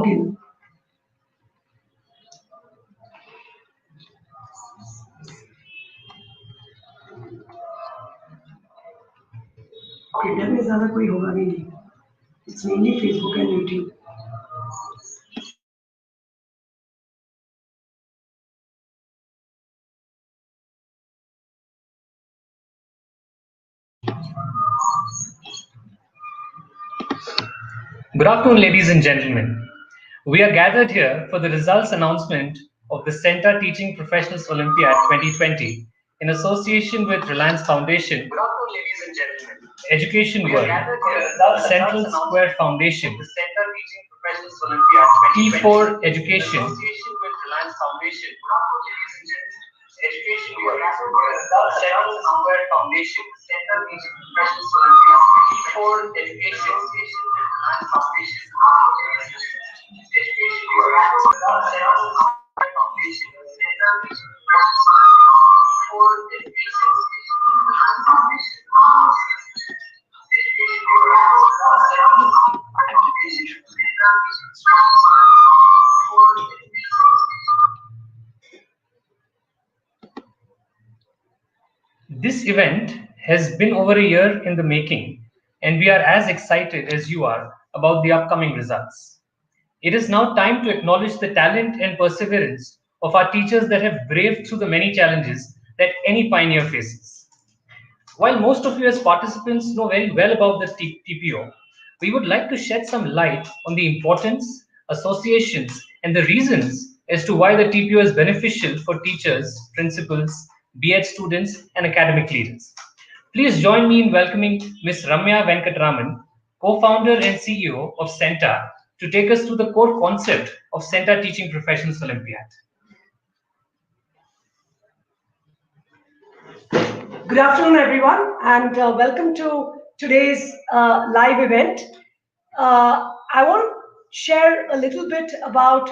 login. Twitter में ज़्यादा कोई होगा भी नहीं. It's mainly Facebook and YouTube. Good afternoon, ladies and gentlemen. We are gathered here for the results announcement of the CENTA Teaching Professionals Olympiad 2020 in association with Reliance Foundation, Good afternoon, ladies and gentlemen. Education We are World, gathered here Central Square Foundation, the CENTA Teaching Professionals Olympiad 2020 T4 Education, in association with Reliance Foundation. Good afternoon, ladies and gentlemen. Education World, Central Square Foundation, CENTA Teaching Professionals Olympiad T4 Education, association with Reliance Foundation. Education World, Central Square Foundation, CENTA Teaching Professionals Olympiad T4 Education, association with Reliance Foundation. This event has been over a year in the making, and we are as excited as you are about the upcoming results. It is now time to acknowledge the talent and perseverance of our teachers that have braved through the many challenges that any pioneer faces. While most of you as participants know very well about the TPO, we would like to shed some light on the importance, associations, and the reasons as to why the TPO is beneficial for teachers, principals, B.Ed students, and academic leaders. Please join me in welcoming Ms. Ramya Venkatraman, co-founder and CEO of CENTA, to take us through the core concept of CENTA Teaching Professionals Olympiad. Good afternoon, everyone, and welcome to today's live event. I want to share a little bit about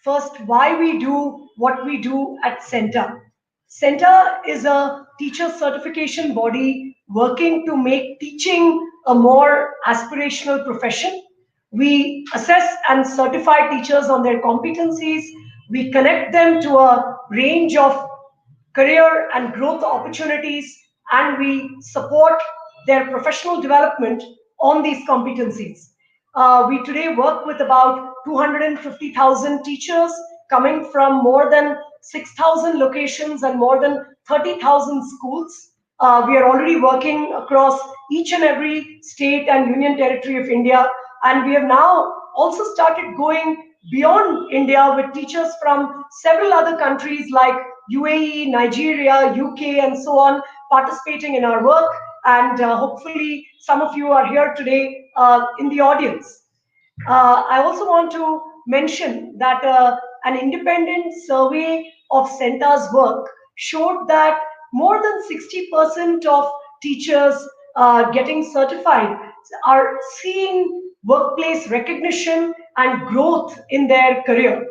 first why we do what we do at CENTA. CENTA is a teacher certification body working to make teaching a more aspirational profession. We assess and certify teachers on their competencies. We connect them to a range of career and growth opportunities, and we support their professional development on these competencies. We today work with about 250,000 teachers coming from more than 6,000 locations and more than 30,000 schools. We are already working across each and every state and union territory of India, and we have now also started going beyond India with teachers from several other countries like UAE, Nigeria, UK, and so on, participating in our work. And hopefully some of you are here today in the audience. I also want to mention that an independent survey of CENTA's work showed that more than 60% of teachers getting certified are seeing workplace recognition and growth in their career.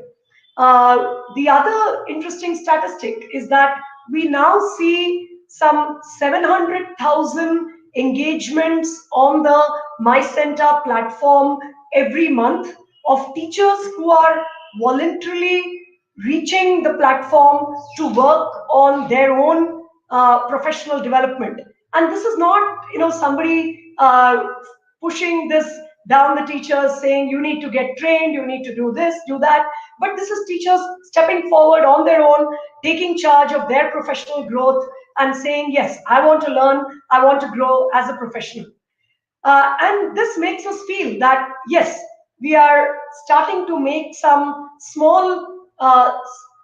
The other interesting statistic is that we now see some 700,000 engagements on the MyCENTA platform every month of teachers who are voluntarily reaching the platform to work on their own professional development. And this is not, somebody pushing this down the teachers saying you need to get trained, you need to do this, do that. But this is teachers stepping forward on their own, taking charge of their professional growth and saying, yes, I want to learn, I want to grow as a professional. And this makes us feel that, yes, we are starting to make some small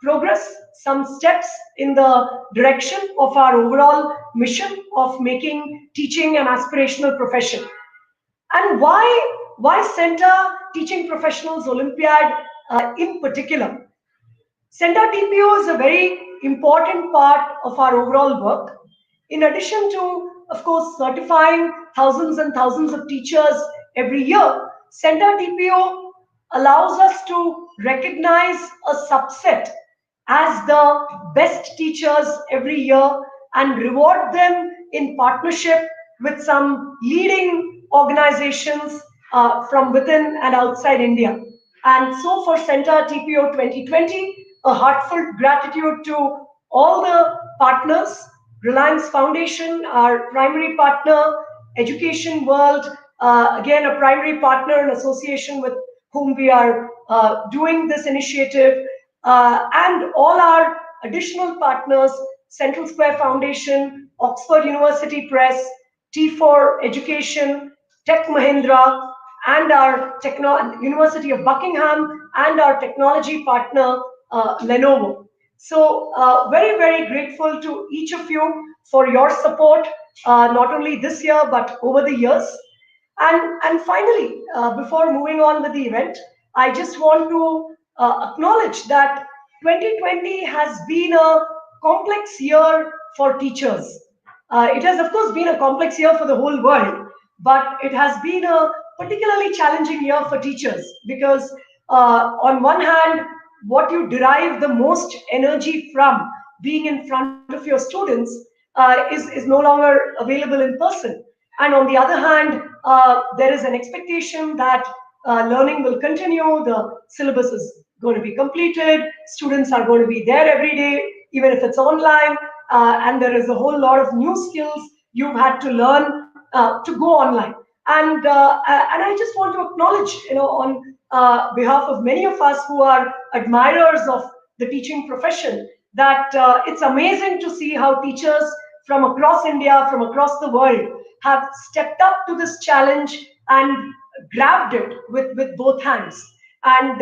progress, some steps in the direction of our overall mission of making teaching an aspirational profession. And why CENTA Teaching Professionals Olympiad in particular? CENTA TPO is a very important part of our overall work. In addition to, of course, certifying thousands and thousands of teachers every year, CENTA TPO allows us to recognize a subset as the best teachers every year and reward them in partnership with some leading organizations from within and outside India. And so for CENTA TPO 2020, a heartfelt gratitude to all the partners, Reliance Foundation, our primary partner, Education World, again, a primary partner in association with whom we are doing this initiative, and all our additional partners, Central Square Foundation, Oxford University Press, T4 Education, Tech Mahindra, and our University of Buckingham, and our technology partner, Lenovo. So very, very grateful to each of you for your support, not only this year, but over the years. And finally, before moving on with the event, I just want to acknowledge that 2020 has been a complex year for teachers. It has, of course, been a complex year for the whole world, but it has been a particularly challenging year for teachers because, on one hand, what you derive the most energy from being in front of your students is no longer available in person. And on the other hand, there is an expectation that learning will continue, the syllabus is going to be completed, students are going to be there every day, even if it's online, and there is a whole lot of new skills you've had to learn to go online. And I just want to acknowledge, on behalf of many of us who are admirers of the teaching profession, that it's amazing to see how teachers from across India, from across the world, have stepped up to this challenge and grabbed it with both hands. And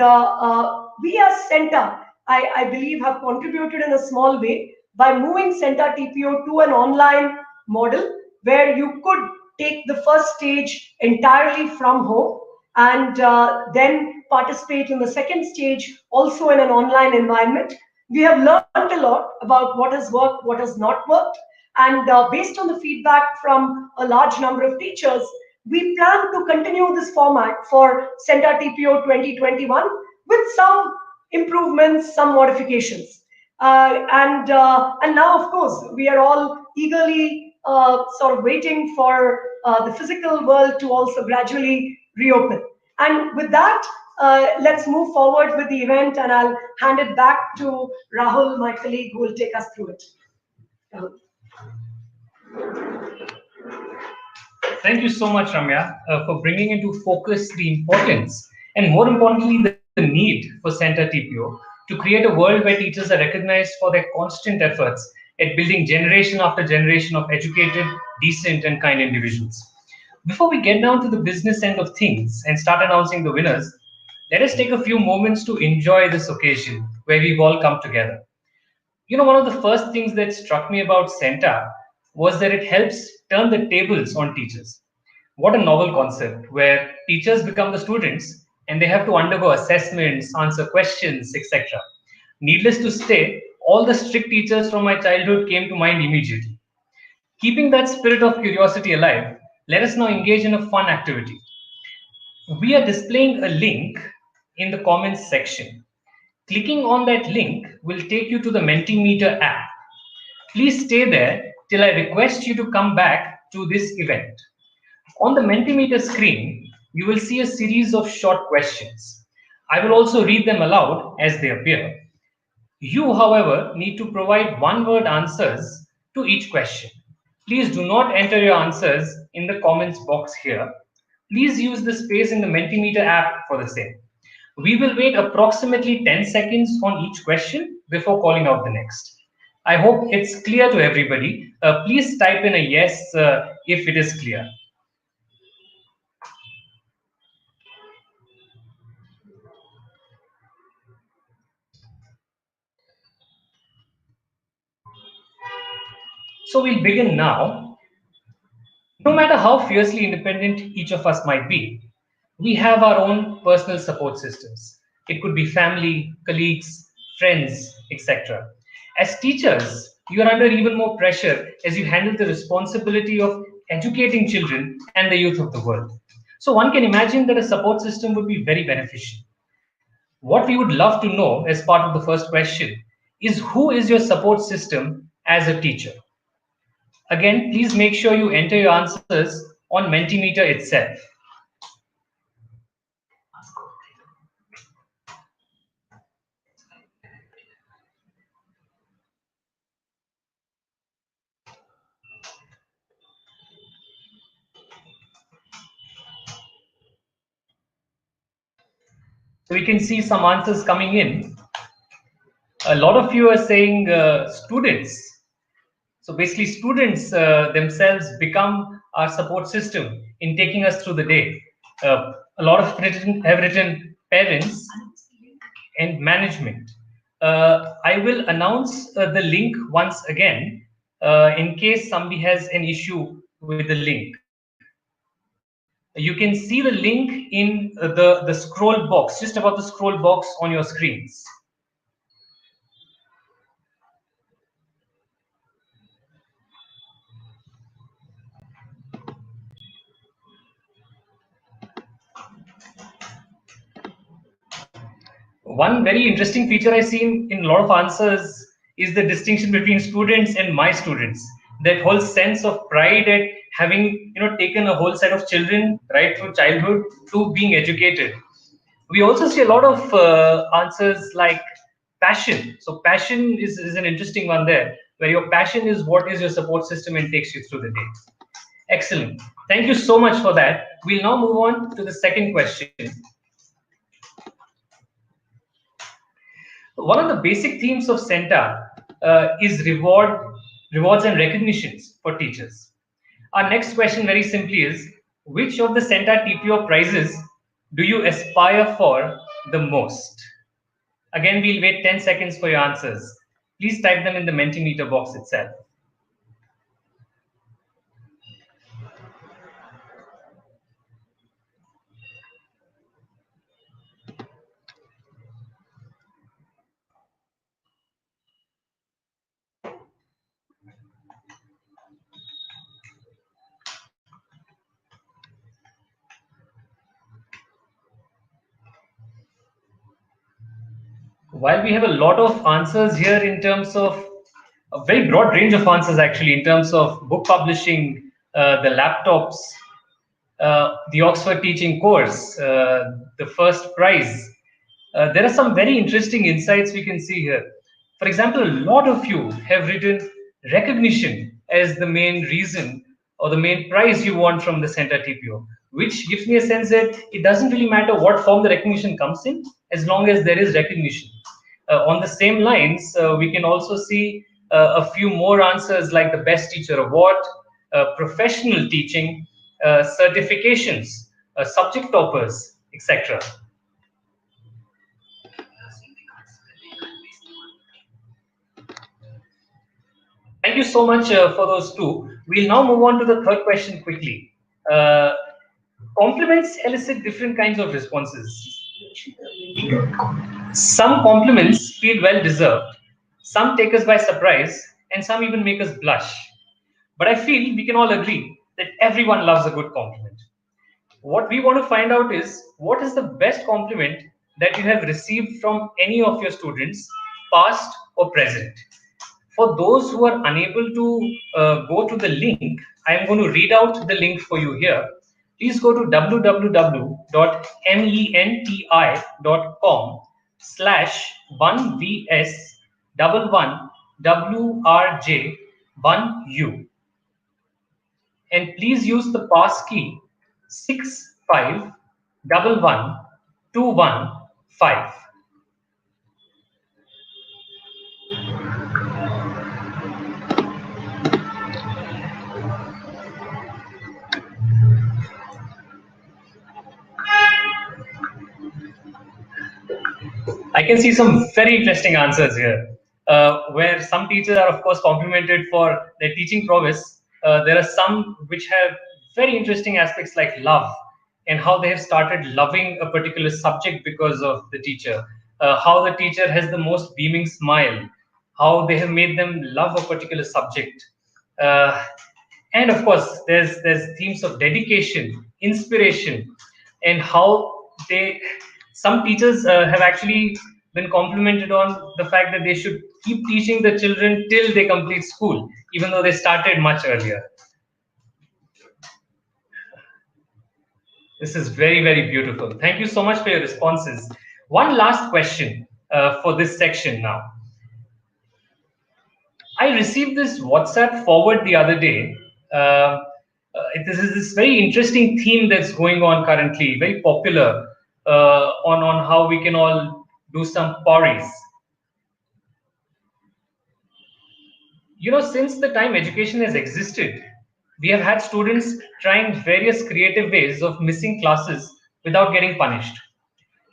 we as CENTA, I believe, have contributed in a small way by moving CENTA TPO to an online model where you could take the first stage entirely from home and then participate in the second stage also in an online environment. We have learned a lot about what has worked, what has not worked, and based on the feedback from a large number of teachers, we plan to continue this format for CENTA TPO 2021 with some improvements, some modifications. And now, of course, we are all eagerly sort of waiting for the physical world to also gradually reopen. And with that, let's move forward with the event, and I'll hand it back to Rahul, my colleague, who will take us through it. Rahul. Thank you so much, Ramya, for bringing into focus the importance and, more importantly, the need for CENTA TPO to create a world where teachers are recognized for their constant efforts at building generation after generation of educated, decent, and kind individuals. Before we get down to the business end of things and start announcing the winners, let us take a few moments to enjoy this occasion where we've all come together. One of the first things that struck me about CENTA was that it helps turn the tables on teachers. What a novel concept where teachers become the students and they have to undergo assessments, answer questions, etc. Needless to say, all the strict teachers from my childhood came to mind immediately. Keeping that spirit of curiosity alive, let us now engage in a fun activity. We are displaying a link in the comments section. Clicking on that link will take you to the Mentimeter app. Please stay there till I request you to come back to this event. On the Mentimeter screen, you will see a series of short questions. I will also read them aloud as they appear. You, however, need to provide one-word answers to each question. Please do not enter your answers in the comments box here. Please use the space in the Mentimeter app for the same. We will wait approximately 10 seconds on each question before calling out the next. I hope it's clear to everybody. Please type in a yes if it is clear. So we'll begin now. No matter how fiercely independent each of us might be, we have our own personal support systems. It could be family, colleagues, friends, etc. As teachers, you are under even more pressure as you handle the responsibility of educating children and the youth of the world. So one can imagine that a support system would be very beneficial. What we would love to know as part of the first question is, who is your support system as a teacher? Again, please make sure you enter your answers on Mentimeter itself. So we can see some answers coming in. A lot of you are saying students. So basically, students themselves become our support system in taking us through the day. A lot of have written parents and management. I will announce the link once again in case somebody has an issue with the link. You can see the link in the scroll box, just above the scroll box on your screens. One very interesting feature I see in a lot of answers is the distinction between students and my students. That whole sense of pride at having taken a whole set of children right through childhood to being educated. We also see a lot of answers like passion. So passion is an interesting one there, where your passion is what is your support system and takes you through the day. Excellent. Thank you so much for that. We'll now move on to the second question. One of the basic themes of CENTA is rewards and recognitions for teachers. Our next question very simply is, which of the CENTA TPO prizes do you aspire for the most? Again, we'll wait 10 seconds for your answers. Please type them in the Mentimeter box itself. While we have a lot of answers here in terms of a very broad range of answers, actually, in terms of book publishing, the laptops, the Oxford teaching course, the first prize. There are some very interesting insights we can see here. For example, a lot of you have written recognition as the main reason or the main prize you want from the CENTA TPO, which gives me a sense that it doesn't really matter what form the recognition comes in, as long as there is recognition. On the same lines, we can also see a few more answers like the Best Teacher Award, professional teaching, certifications, subject toppers, etc. Thank you so much for those two. We'll now move on to the third question quickly. Uh, Compliments elicit different kinds of responses. Some compliments feel well deserved, some take us by surprise, and some even make us blush. But I feel we can all agree that everyone loves a good compliment. What we want to find out is, what is the best compliment that you have received from any of your students, past or present? For those who are unable to go to the link, I am going to read out the link for you here. Please go to www.menti.com/1vs11wrj1u, and please use the pass key 6511215. I can see some very interesting answers here, where some teachers are, of course, complimented for their teaching prowess. There are some which have very interesting aspects like love and how they have started loving a particular subject because of the teacher, how the teacher has the most beaming smile, how they have made them love a particular subject. Uh, and of course, there's themes of dedication, inspiration, and how they some teachers have actually been complimented on the fact that they should keep teaching the children till they complete school, even though they started much earlier. This is very, very beautiful. Thank you so much for your responses. One last question for this section now. I received this WhatsApp forward the other day. This is this very interesting theme that's going on currently, very popular. on how we can all do some porries. Since the time education has existed, we have had students trying various creative ways of missing classes without getting punished.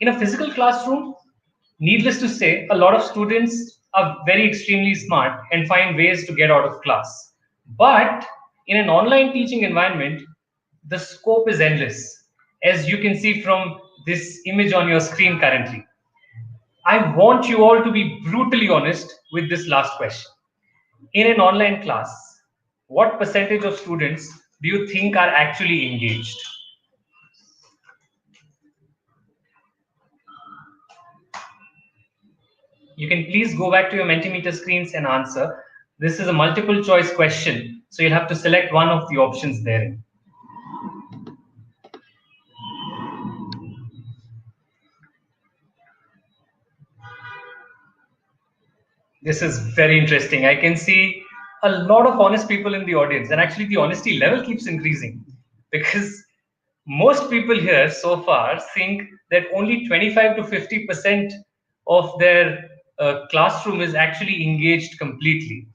In a physical classroom, needless to say, a lot of students are very extremely smart and find ways to get out of class. But in an online teaching environment, the scope is endless, as you can see from this image on your screen currently. I want you all to be brutally honest with this last question. In an online class, what percentage of students do you think are actually engaged? You can please go back to your Mentimeter screens and answer. This is a multiple choice question, so you'll have to select one of the options therein. This is very interesting. I can see a lot of honest people in the audience, and actually, the honesty level keeps increasing because most people here so far think that only 25 to 50% of their classroom is actually engaged completely.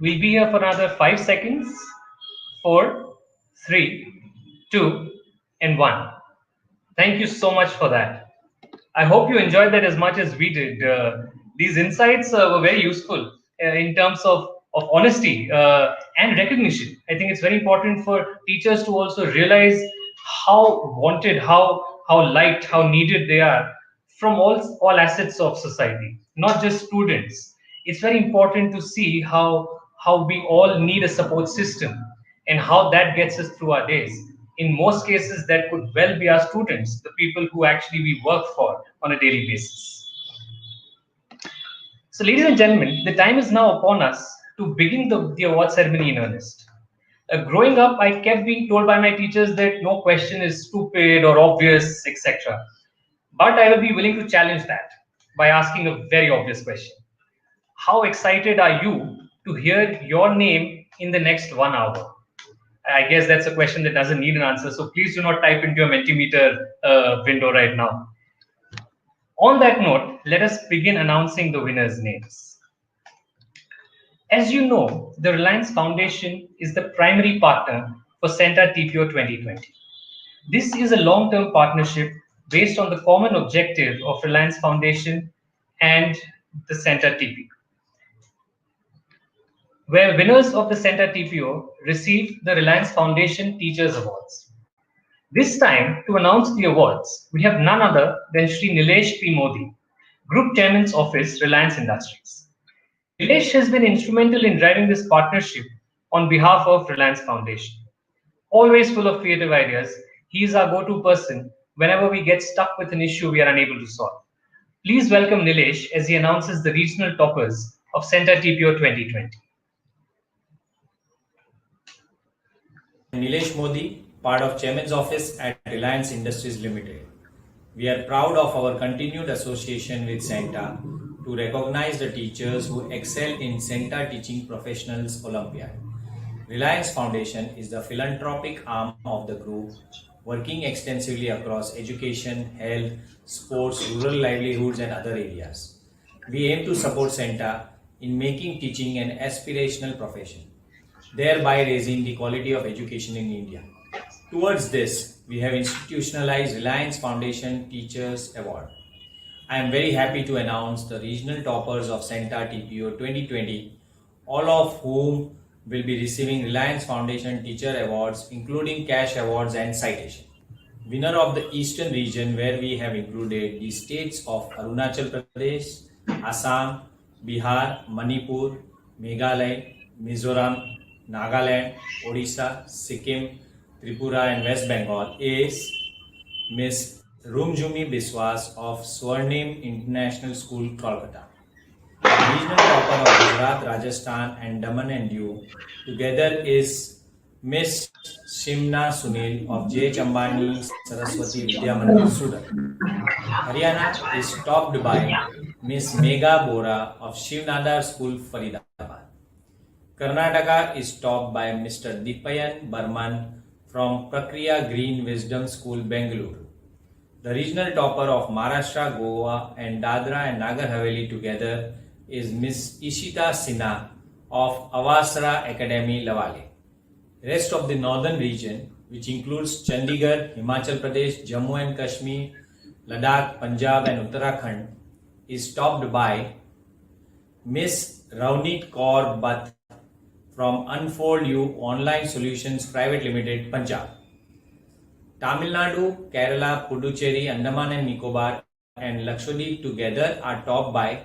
We'll be here for another 5 seconds. 4, 3, 2, and 1. Thank you so much for that. I hope you enjoyed that as much as we did. These insights were very useful in terms of honesty and recognition. I think it's very important for teachers to also realize how wanted, how liked, how needed they are from all assets of society, not just students. It's very important to see how we all need a support system and how that gets us through our days. In most cases, that could well be our students, the people who actually we work for on a daily basis. So, ladies and gentlemen, the time is now upon us to begin the award ceremony in earnest. Growing up, I kept being told by my teachers that no question is stupid or obvious, etc. But I will be willing to challenge that by asking a very obvious question. How excited are you to hear your name in the next 1 hour? I guess that's a question that doesn't need an answer. So please do not type into your Mentimeter window right now. On that note, let us begin announcing the winners' names. As you know, the Reliance Foundation is the primary partner for CENTA TPO 2020. This is a long-term partnership based on the common objective of Reliance Foundation and the CENTA TPO, where winners of the CENTA TPO receive the Reliance Foundation Teachers Awards. This time, to announce the awards, we have none other than Shri Nilesh P. Modi, Group Chairman's Office, Reliance Industries. Nilesh has been instrumental in driving this partnership on behalf of Reliance Foundation. Always full of creative ideas, he is our go-to person whenever we get stuck with an issue we are unable to solve. Please welcome Nilesh as he announces the regional toppers of CENTA TPO 2020. Nilesh Modi, part of Chairman's Office at Reliance Industries Limited. We are proud of our continued association with CENTA to recognize the teachers who excel in CENTA Teaching Professionals Olympiad. Reliance Foundation is the philanthropic arm of the group, working extensively across education, health, sports, rural livelihoods, and other areas. We aim to support CENTA in making teaching an aspirational profession, thereby raising the quality of education in India. Towards this, we have institutionalized Reliance Foundation Teachers Award. I am very happy to announce the regional toppers of CENTA TPO 2020, all of whom will be receiving Reliance Foundation Teacher Awards, including cash awards and citation. Winner of the Eastern region, where we have included the states of Arunachal Pradesh, Assam, Bihar, Manipur, Meghalaya, Mizoram, Nagaland, Odisha, Sikkim, Tripura, and West Bengal is Miss Rumjumi Biswas of Swarnim International School, Kolkata. The regional topper of Gujarat, Rajasthan, and Daman and Diu together is Miss Shimna Sunil of J. Chambani Saraswati Vidya Mandir, Surat. Haryana is topped by Miss Megha Bora of Shivnadar School, Faridabad. Karnataka is topped by Mr. Dipayan Barman from Prakriya Green Wisdom School, Bengaluru. The regional topper of Maharashtra, Goa, and Dadra and Nagar Haveli together is Miss Ishita Sinha of Avasara Academy, Lavale. Rest of the northern region, which includes Chandigarh, Himachal Pradesh, Jammu and Kashmir, Ladakh, Punjab, and Uttarakhand, is topped by Miss Ravneet Kaur Bath from Unfold You Online Solutions Private Limited, Punjab. Tamil Nadu, Kerala, Puducherry, Andaman and Nicobar, and Lakshadweep together are topped by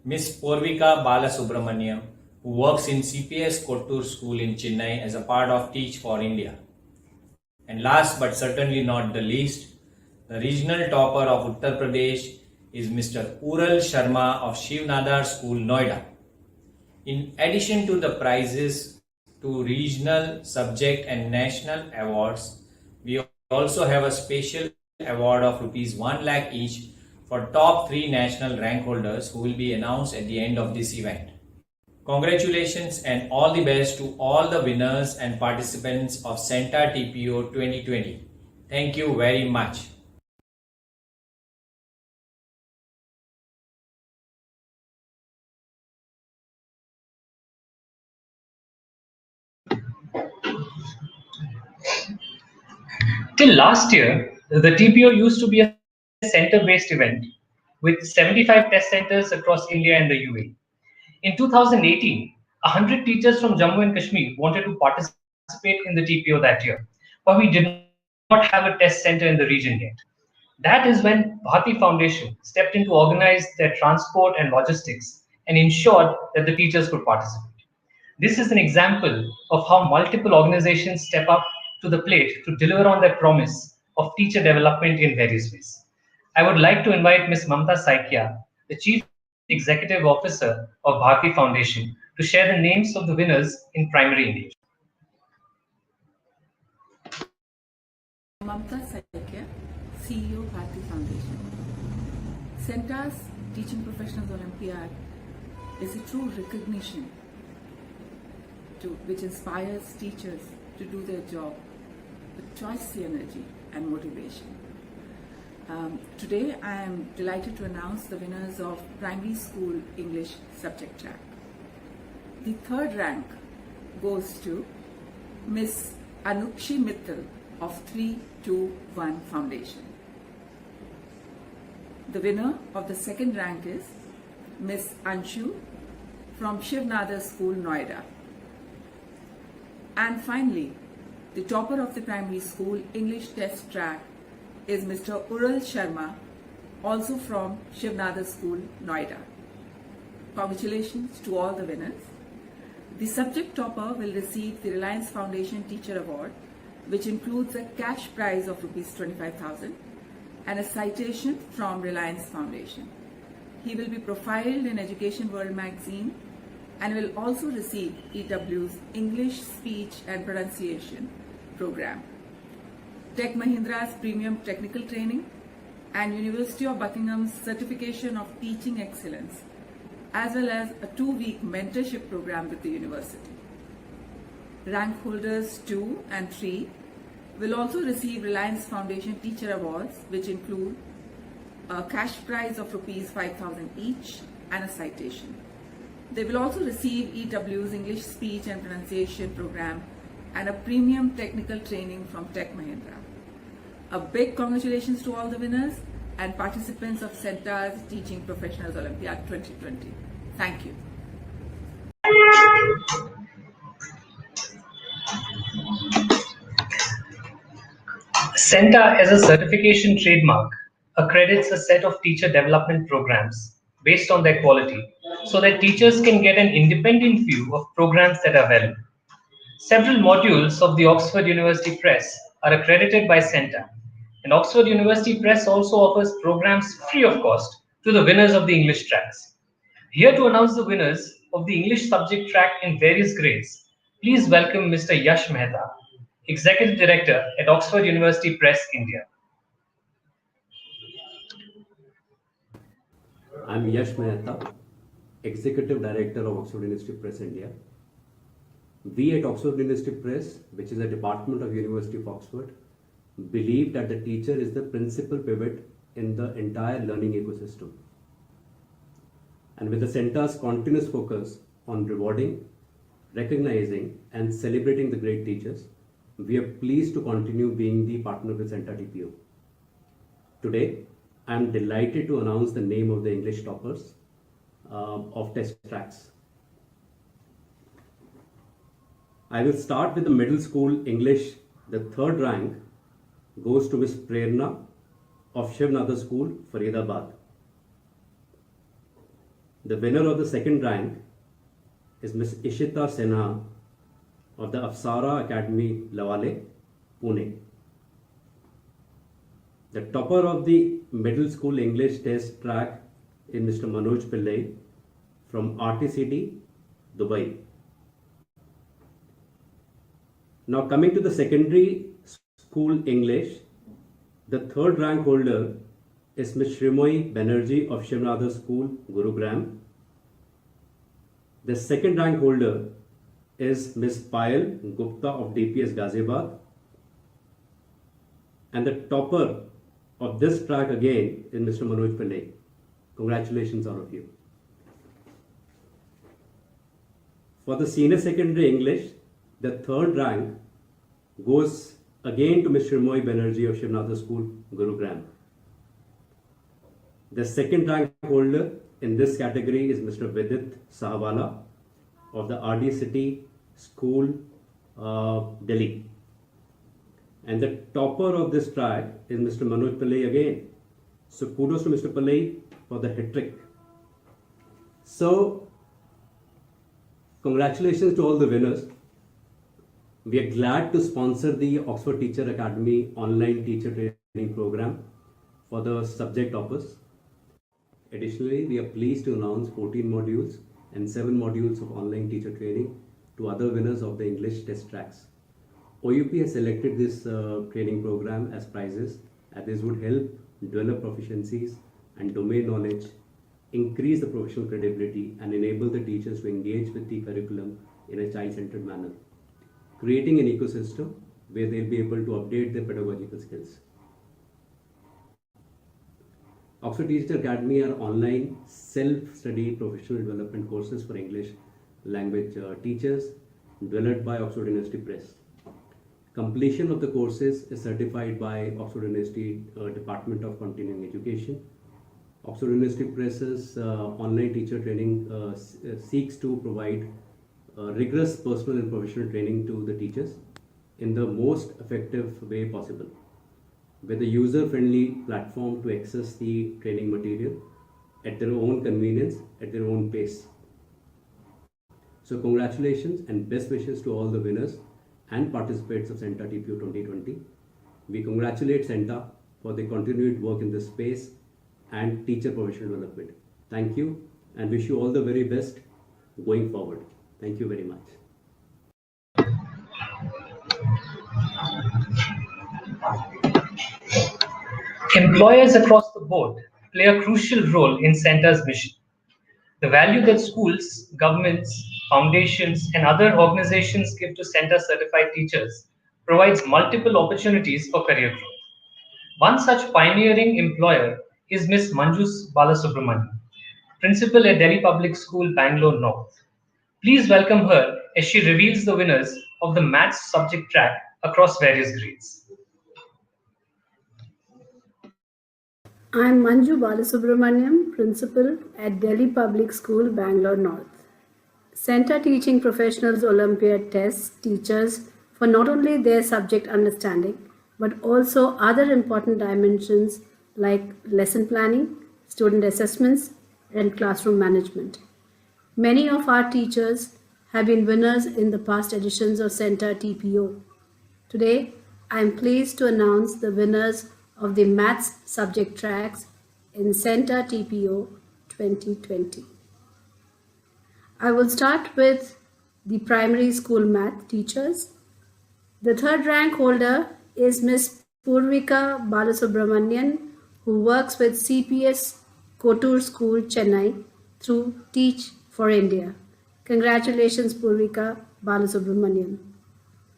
Miss Porvika Balasubramaniam, who works in CPS Kottur School in Chennai as a part of Teach for India. And last but certainly not the least, the regional topper of Uttar Pradesh is Mr. Ural Sharma of Shivnadar School, Noida. In addition to the prizes to regional, subject and national awards, we also have a special award of rupees 1 lakh each for top 3 national rank holders who will be announced at the end of this event. Congratulations and all the best to all the winners and participants of CENTA TPO 2020. Thank you very much. Till last year, the TPO used to be a center-based event with 75 test centers across India and the UAE. In 2018, 100 teachers from Jammu and Kashmir wanted to participate in the TPO that year, but we did not have a test center in the region yet. That is when Bharti Foundation stepped in to organize their transport and logistics and ensured that the teachers could participate. This is an example of how multiple organizations step up to the plate to deliver on their promise of teacher development in various ways. I would like to invite Ms. Mamta Saikia, the Chief Executive Officer of Bharti Foundation, to share the names of the winners in primary English. Mamta Saikia, CEO Bharti Foundation. CENTA's Teaching Professionals Olympiad is a true recognition which inspires teachers to do their job with choice, energy and motivation. Today I am delighted to announce the winners of Primary School English Subject Track. The third rank goes to Miss Anukshi Mittal of 321 Foundation. The winner of the second rank is Miss Anshu from Shivnadar School, Noida. And finally, the topper of the primary school English test track is Mr. Ural Sharma, also from Shivnadar School, Noida. Congratulations to all the winners. The subject topper will receive the Reliance Foundation Teacher Award, which includes a cash prize of Rs 25,000 and a citation from Reliance Foundation. He will be profiled in Education World magazine and will also receive EW's English Speech and Pronunciation program, Tech Mahindra's Premium Technical Training, and University of Buckingham's Certification of Teaching Excellence, as well as a 2-week mentorship program with the university. Rank holders 2 and 3 will also receive Reliance Foundation Teacher Awards, which include a cash prize of Rs 5,000 each and a citation. They will also receive EW's English Speech and Pronunciation program and a premium technical training from Tech Mahindra. A big congratulations to all the winners and participants of CENTA's Teaching Professionals Olympiad 2020. Thank you. CENTA, as a certification trademark, accredits a set of teacher development programs based on their quality so that teachers can get an independent view of programs that are valued. Several modules of the Oxford University Press are accredited by CENTA, and Oxford University Press also offers programs free of cost to the winners of the English tracks. Here to announce the winners of the English subject track in various grades, please welcome Mr. Yash Mehta, Executive Director at Oxford University Press, India. I'm Yash Mehta, Executive Director of Oxford University Press India. We at Oxford University Press, which is a department of University of Oxford, believe that the teacher is the principal pivot in the entire learning ecosystem. And with the CENTA's continuous focus on rewarding, recognizing, and celebrating the great teachers, we are pleased to continue being the partner with CENTA TPO. Today, I am delighted to announce the name of the English toppers of test tracks. I will start with the middle school English. The third rank goes to Miss Prerna of Shivnadar School, Faridabad. The winner of the second rank is Miss Ishita Sinha of the Apsara Academy, Lavale, Pune. The topper of the middle school English test track is Mr. Manoj Pillai from RTCD, Dubai. Now coming to the secondary school English, the third rank holder is Ms. Shrimoy Banerjee of Shivnadar School, Gurugram. The second rank holder is Ms. Payal Gupta of DPS Ghaziabad. And the topper of this track again is Mr. Manoj Pillai. Congratulations, all of you. For the senior secondary English, the third rank goes again to Ms. Shrimoy Banerjee of Shivnadar School, Gurugram. The second rank holder in this category is Mr. Vidit Sahawala of the RD City School, Delhi. And the topper of this track is Mr. Manoj Pillai again. So kudos to Mr. Pillai for the hat trick. So congratulations to all the winners. We are glad to sponsor the Oxford Teacher Academy online teacher training program for the subject toppers. Additionally, we are pleased to announce 14 modules and 7 modules of online teacher training to other winners of the English test tracks. OUP has selected this training program as prizes, as this would help develop proficiencies and domain knowledge, increase the professional credibility, and enable the teachers to engage with the curriculum in a child-centered manner, creating an ecosystem where they'll be able to update their pedagogical skills. Oxford Teacher Academy are online self-study professional development courses for English language teachers developed by Oxford University Press. Completion of the courses is certified by Oxford University Department of Continuing Education. Oxford University Press's online teacher training seeks to provide rigorous personal and professional training to the teachers in the most effective way possible, with a user-friendly platform to access the training material at their own convenience, at their own pace. So congratulations and best wishes to all the winners and participants of CENTA TPO 2020. We congratulate CENTA for the continued work in this space and teacher professional development. Thank you and wish you all the very best going forward. Thank you very much. Employers across the board play a crucial role in CENTA's mission. The value that schools, governments, foundations, and other organizations give to CENTA certified teachers provides multiple opportunities for career growth. One such pioneering employer is Ms. Manju Balasubramanian, Principal at Delhi Public School, Bangalore North. Please welcome her as she reveals the winners of the maths subject track across various grades. I'm Manju Balasubramaniam, Principal at Delhi Public School, Bangalore North. CENTA Teaching Professionals Olympiad tests teachers for not only their subject understanding, but also other important dimensions like lesson planning, student assessments, and classroom management. Many of our teachers have been winners in the past editions of CENTA TPO. Today, I am pleased to announce the winners of the maths subject tracks in CENTA TPO 2020. I will start with the primary school math teachers. The third rank holder is Ms. Purvika Balasubramanian, who works with CPS Kotur School, Chennai through Teach for India. Congratulations, Purvika, Balasubramaniam.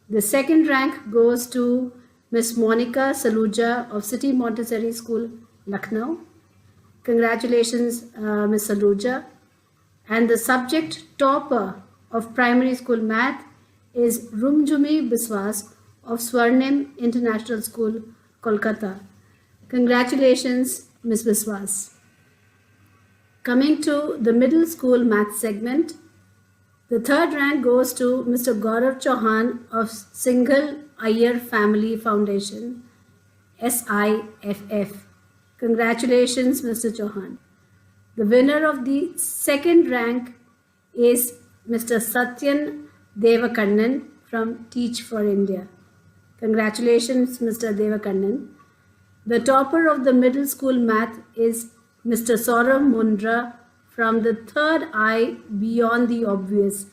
The second rank goes to Miss Monica Saluja of City Montessori School, Lucknow. Congratulations, Miss Saluja. And the subject topper of primary school math is Rumjumi Biswas of Swarnim International School, Kolkata. Congratulations, Miss Biswas. Coming to the middle school math segment, the third rank goes to Mr. Gaurav Chauhan of Single Iyer Family Foundation, SIFF. Congratulations, Mr. Chauhan. The winner of the second rank is Mr. Satyan Devakannan from Teach for India. Congratulations, Mr. Devakannan. The topper of the middle school math is Mr. Saurav Mundra from the third eye beyond the obvious,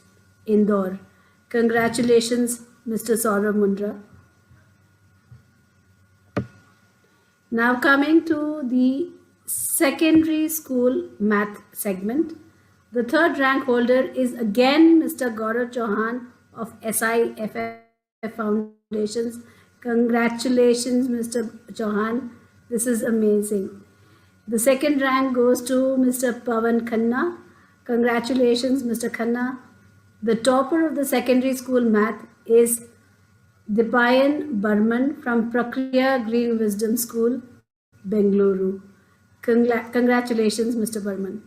Indore. Congratulations, Mr. Saurav Mundra. Now coming to the secondary school math segment. The third rank holder is again Mr. Gaurav Chauhan of SIFF Foundations. Congratulations, Mr. Chauhan. This is amazing. The second rank goes to Mr. Pavan Khanna. Congratulations, Mr. Khanna. The topper of the secondary school math is Dipayan Burman from Prakriya Green Wisdom School, Bengaluru. Congratulations, Mr. Burman.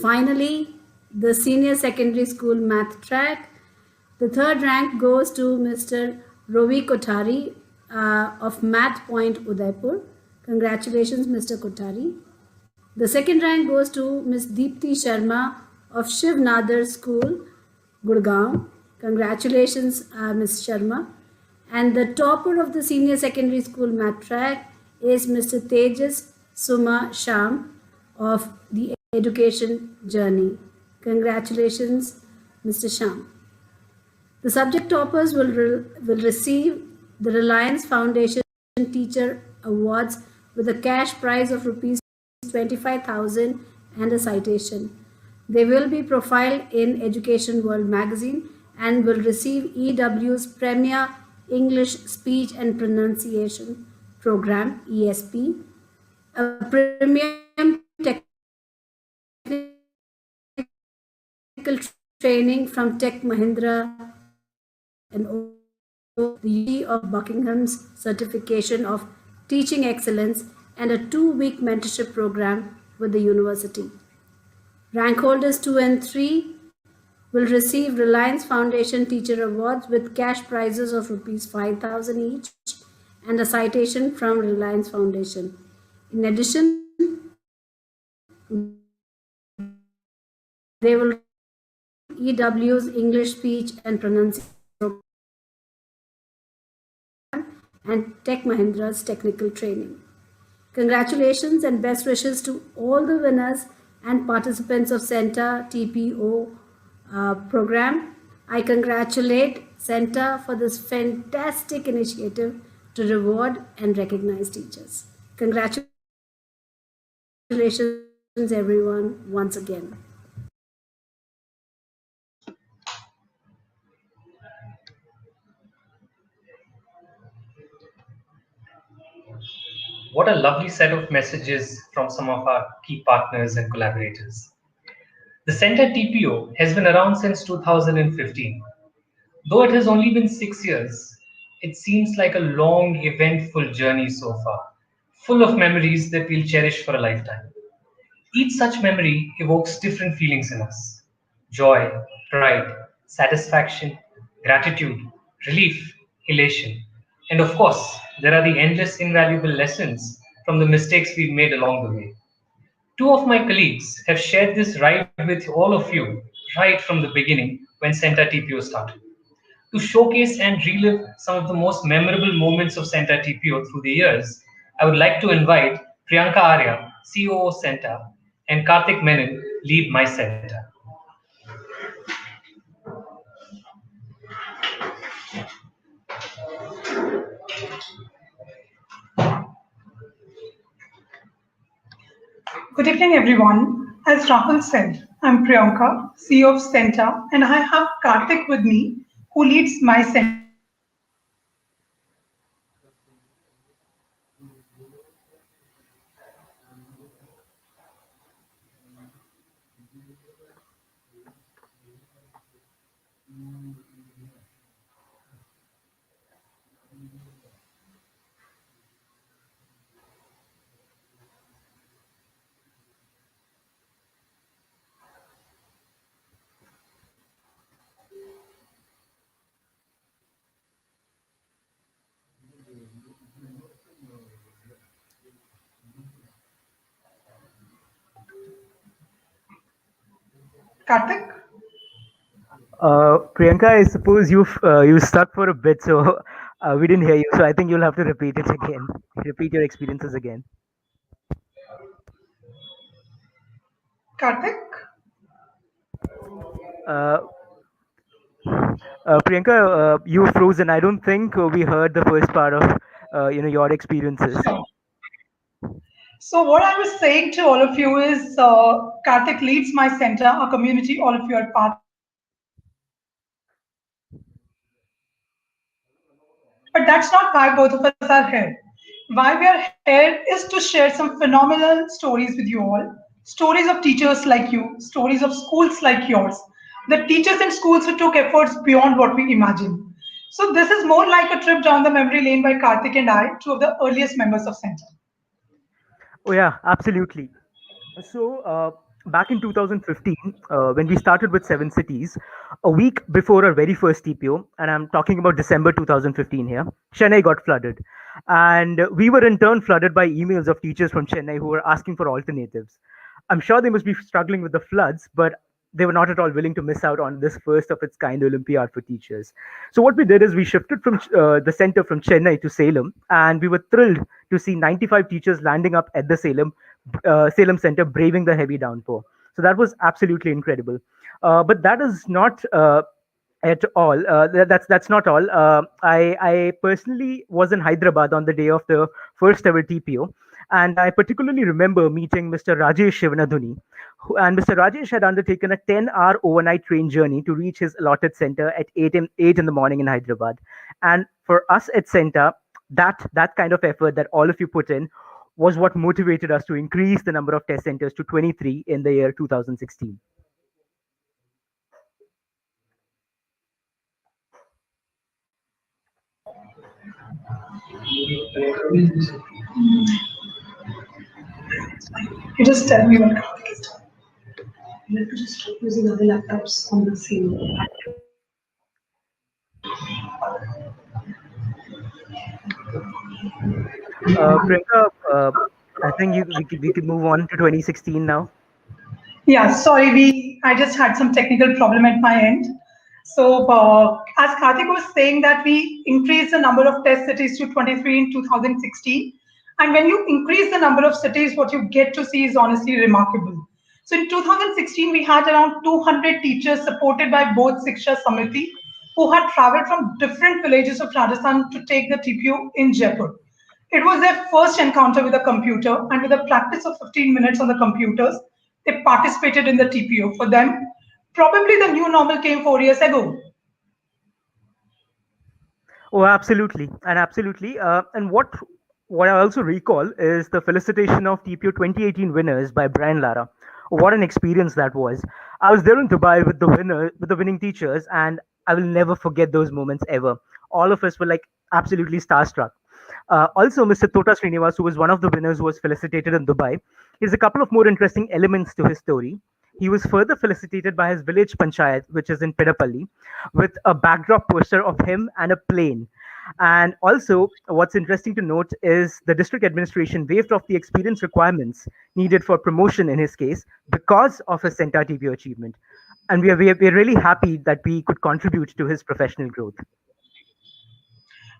Finally, the senior secondary school math track. The third rank goes to Mr. Rovi Kothari of Math Point, Udaipur. Congratulations, Mr. Kothari. The second rank goes to Ms. Deepthi Sharma of Shiv Nadar School, Gurgaon. Congratulations, Ms. Sharma. And the topper of the senior secondary school math track is Mr. Tejas Suma Sham of the Education Journey. Congratulations, Mr. Sham. The subject toppers will receive the Reliance Foundation Teacher Awards with a cash prize of Rs 25,000 and a citation. They will be profiled in Education World magazine and will receive EW's Premier English Speech and Pronunciation Program, ESP, a premium technical training from Tech Mahindra and the UT of Buckingham's certification of teaching excellence and a 2-week mentorship program with the university. Rank holders 2 and 3 will receive Reliance Foundation Teacher Awards with cash prizes of Rs 5,000 each and a citation from Reliance Foundation. In addition, they will EW's English Speech and Pronunciation Program and Tech Mahindra's technical training. Congratulations and best wishes to all the winners and participants of CENTA TPO program. I congratulate CENTA for this fantastic initiative to reward and recognize teachers. Congratulations everyone once again. What a lovely set of messages from some of our key partners and collaborators. The CENTA TPO has been around since 2015. Though it has only been 6 years, it seems like a long, eventful journey so far, full of memories that we'll cherish for a lifetime. Each such memory evokes different feelings in us: joy, pride, satisfaction, gratitude, relief, elation. And of course, there are the endless invaluable lessons from the mistakes we've made along the way. Two of my colleagues have shared this ride with all of you right from the beginning when CENTA TPO started. To showcase and relive some of the most memorable moments of CENTA TPO through the years, I would like to invite Priyanka Arya, COO CENTA, and Karthik Menon, lead My CENTA. Good evening, everyone. As Rahul said, I'm Priyanka, CEO of CENTA, and I have Karthik with me, who leads my center. Karthik? Priyanka, I suppose you stuck for a bit, so we didn't hear you. So I think you'll have to repeat it again. Repeat your experiences again. Karthik? Uh, Priyanka, you frozen. I don't think we heard the first part of your experiences. Sure. So, what I was saying to all of you is Karthik leads my center, a community all of you are part of. But that's not why both of us are here. Why we are here is to share some phenomenal stories with you all. Stories of teachers like you, stories of schools like yours, the teachers and schools who took efforts beyond what we imagined. So, this is more like a trip down the memory lane by Karthik and I, two of the earliest members of Center. Oh yeah, absolutely. So, back in 2015, when we started with Seven Cities, a week before our very first TPO, and I'm talking about December 2015 here, Chennai got flooded. And we were in turn flooded by emails of teachers from Chennai who were asking for alternatives. I'm sure they must be struggling with the floods, but they were not at all willing to miss out on this first of its kind Olympiad for teachers. So what we did is we shifted from the center from Chennai to Salem, and we were thrilled to see 95 teachers landing up at the Salem Center, braving the heavy downpour. So that was absolutely incredible. But that is not at all. That's not all. I personally was in Hyderabad on the day of the first ever TPO, and I particularly remember meeting Mr. Rajesh Shivanadhuni, and Mr. Rajesh had undertaken a 10-hour overnight train journey to reach his allotted center at 8 in the morning in Hyderabad. And for us at center, that kind of effort that all of you put in was what motivated us to increase the number of test centers to 23 in the year 2016. You just tell me what Karthik is doing. You have to just stop using other laptops on the same. Priyanka, I think we could move on to 2016 now. Yeah, sorry, we I just had some technical problem at my end. So, as Karthik was saying that we increased the number of test cities to 23 in 2016, and when you increase the number of cities, what you get to see is honestly remarkable. So, in 2016, we had around 200 teachers supported by both Siksha Samiti, who had traveled from different villages of Rajasthan to take the TPU in Jaipur. It was their first encounter with a computer, and with a practice of 15 minutes on the computers, they participated in the TPO. For them, probably the new normal came 4 years ago. Oh, absolutely, and absolutely. And what I also recall is the felicitation of TPO 2018 winners by Brian Lara. What an experience that was! I was there in Dubai with the winning teachers, and I will never forget those moments ever. All of us were like absolutely starstruck. Also, Mr. Tota Srinivas, who was one of the winners who was felicitated in Dubai, here's a couple of more interesting elements to his story. He was further felicitated by his village panchayat, which is in Pedapalli, with a backdrop poster of him and a plane. And also, what's interesting to note is the district administration waived off the experience requirements needed for promotion in his case because of his Centa TPO achievement. And we're really happy that we could contribute to his professional growth.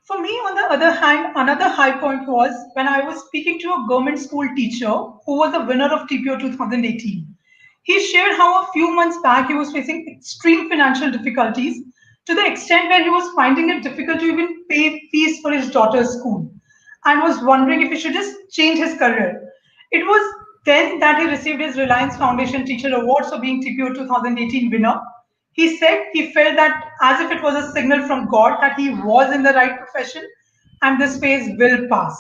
For me, on the other hand, another high point was when I was speaking to a government school teacher who was a winner of TPO 2018. He shared how a few months back he was facing extreme financial difficulties to the extent where he was finding it difficult to even pay fees for his daughter's school and was wondering if he should just change his career. It was Then that he received his Reliance Foundation Teacher Awards for being TPO 2018 winner. He said he felt that as if it was a signal from God that he was in the right profession and this phase will pass.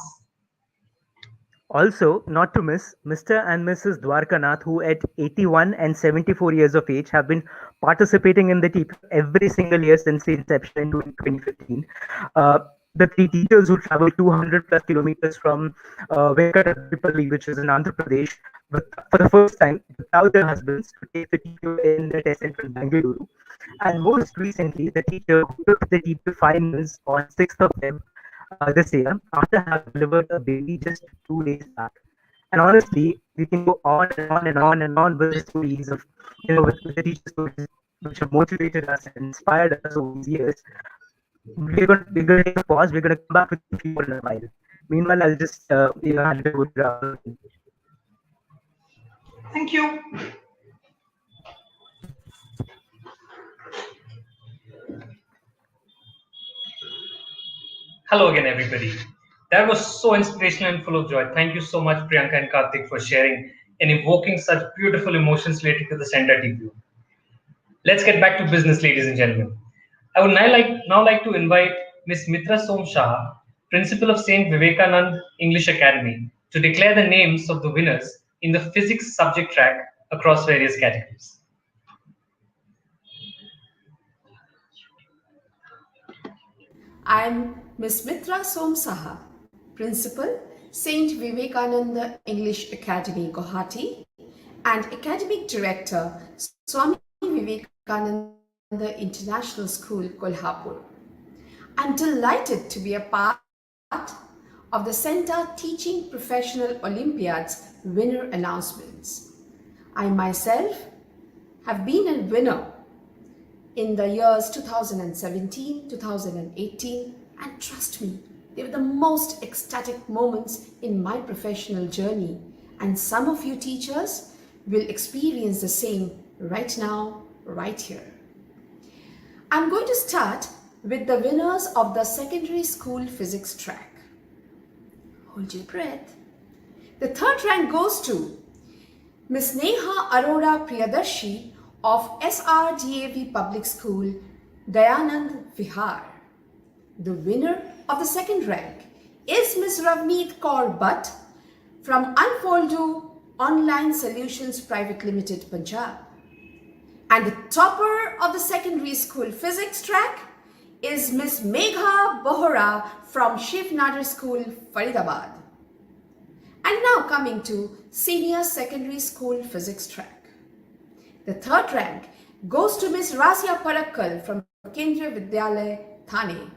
Also, not to miss, Mr. and Mrs. Dwarkanath, who at 81 and 74 years of age have been participating in the TPO every single year since the inception in 2015. The three teachers who traveled 200 plus kilometers from Venkatapalli, which is in Andhra Pradesh, for the first time, without their husbands, to take the TPO in the test center in Bangalore. And most recently, the teacher who took the TPO finals on 6th of Feb this year after having delivered a baby just 2 days back. And honestly, we can go on and on and on and on with the stories of, with the teacher stories which have motivated us and inspired us over these years. We're going to take a pause. We're going to come back with a few more in a while. Meanwhile, I'll just hand it over to Rahul. Thank you. Hello again, everybody. That was so inspirational and full of joy. Thank you so much, Priyanka and Karthik, for sharing and evoking such beautiful emotions related to the CENTA TPO. Let's get back to business, ladies and gentlemen. I would now like to invite Ms. Mitra Som Shah, Principal of St. Vivekanand English Academy, to declare the names of the winners in the physics subject track across various categories. I'm Ms. Mitra Somsaha, Principal, St. Vivekananda English Academy, Guwahati, and Academic Director, Swami Vivekananda International School, Kolhapur. I'm delighted to be a part of the CENTA Teaching Professional Olympiad's winner announcements. I myself have been a winner in the years 2017, 2018, and trust me, they were the most ecstatic moments in my professional journey, and some of you teachers will experience the same right now, right here. I'm going to start with the winners of the secondary school physics track. Hold your breath. The third rank goes to Ms. Neha Arora Priyadarshi of SRDAV Public School, Dayanand Vihar. The winner of the second rank is Ms. Ravneet Kaur Bhatt from Unfoldu Online Solutions Private Limited, Punjab. And the topper of the secondary school physics track is Ms. Megha Bohra from Shiv Nadar School, Faridabad. And now coming to senior secondary school physics track. The third rank goes to Ms. Razia Parakkal from Kendriya Vidyalaya, Thane.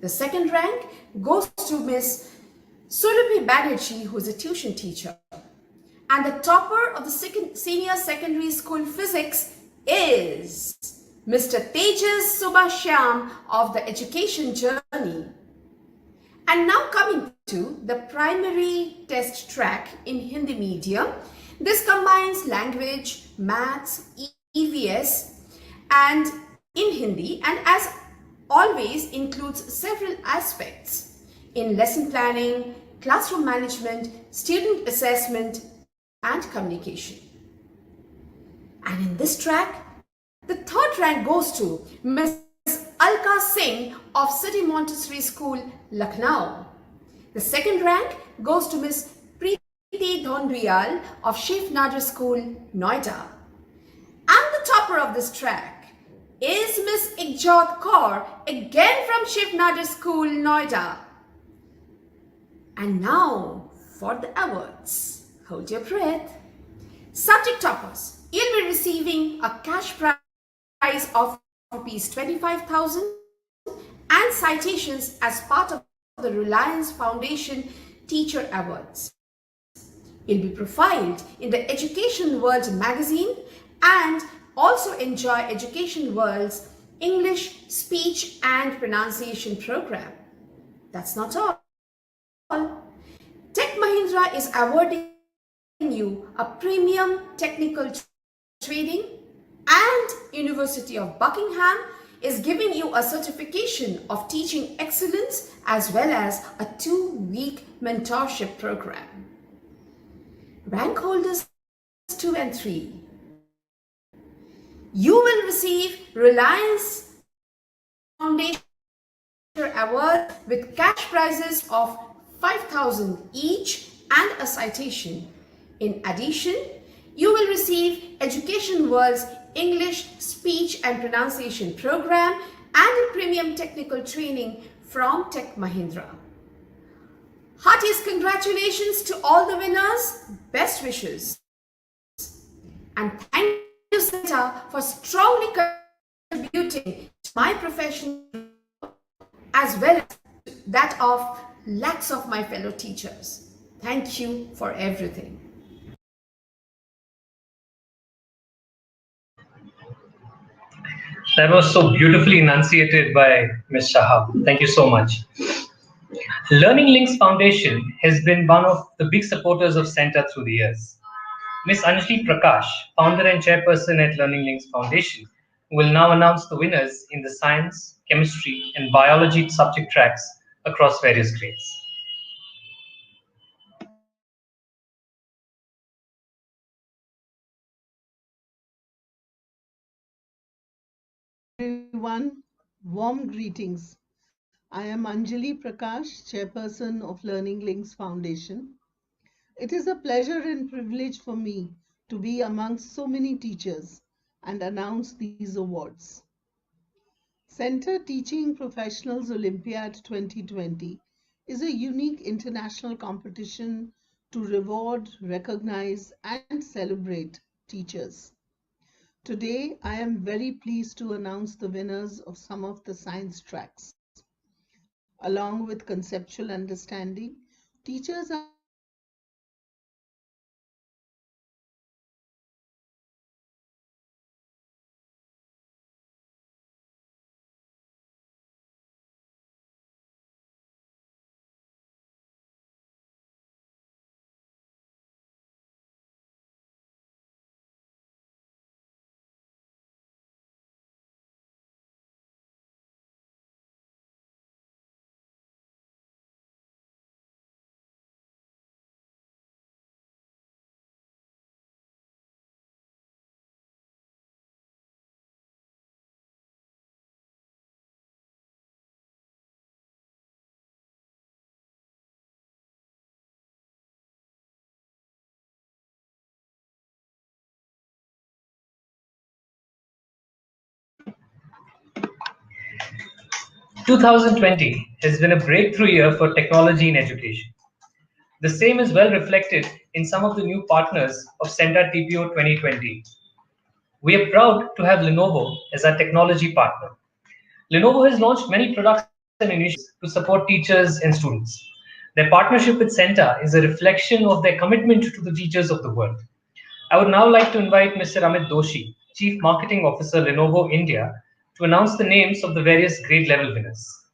The second rank goes to Ms. Surabhi Banerjee, who is a tuition teacher. And the topper of the senior secondary school physics is Mr. Tejas Subhashyam of the Education Journey. And now coming to the primary test track in Hindi medium. This combines language, maths, EVS and in Hindi, and as always includes several aspects in lesson planning, classroom management, student assessment and communication. And in this track, the third rank goes to Ms. Alka Singh of City Montessori School, Lucknow. The second rank goes to Ms. Preeti Dhondrial of Shiv Nadar School, Noida. And the topper of this track is Ms. Igjot Kaur, again from Shiv Nadar School, Noida. And now for the awards. Hold your breath. Subject toppers, you'll be receiving a cash prize of Rs 25,000 and citations as part of the Reliance Foundation Teacher Awards. You'll be profiled in the Education World magazine and also enjoy Education World's English Speech and Pronunciation program. That's not all. Tech Mahindra is awarding you a premium technical training, and University of Buckingham is giving you a certification of teaching excellence as well as a 2-week mentorship program. Rank holders 2 and 3. You will receive Reliance Foundation Award with cash prizes of 5,000 each and a citation. In addition, you will receive Education World's English Speech and Pronunciation Program and premium technical training from Tech Mahindra. Heartiest congratulations to all the winners. Best wishes. And thank you, CENTA, for strongly contributing to my profession as well as that of lakhs of my fellow teachers. Thank you for everything. That was so beautifully enunciated by Ms. Shahab. Thank you so much. Learning Links Foundation has been one of the big supporters of CENTA through the years. Ms. Anjali Prakash, founder and chairperson at Learning Links Foundation, will now announce the winners in the science, chemistry, and biology subject tracks across various grades. Everyone, warm greetings. I am Anjali Prakash, chairperson of Learning Links Foundation. It is a pleasure and privilege for me to be amongst so many teachers and announce these awards. CENTA Teaching Professionals Olympiad 2020 is a unique international competition to reward, recognize, and celebrate teachers. Today, I am very pleased to announce the winners of some of the science tracks. Along with conceptual understanding, teachers are asked to demonstrate practical application of concepts in science, technology, engineering, mathematics, biology, chemistry, biology, physics, chemistry, biology, biology, biology, biology, biology, Two 2020 has been a breakthrough year for technology in education. The same is well reflected in some of the new partners of CENTA TPO 2020. We are proud to have Lenovo as our technology partner. Lenovo has launched many products and initiatives to support teachers and students. Their partnership with CENTA is a reflection of their commitment to the teachers of the world. I would now like to invite Mr. Amit Doshi, Chief Marketing Officer, Lenovo India, to announce the names of the various grade level winners.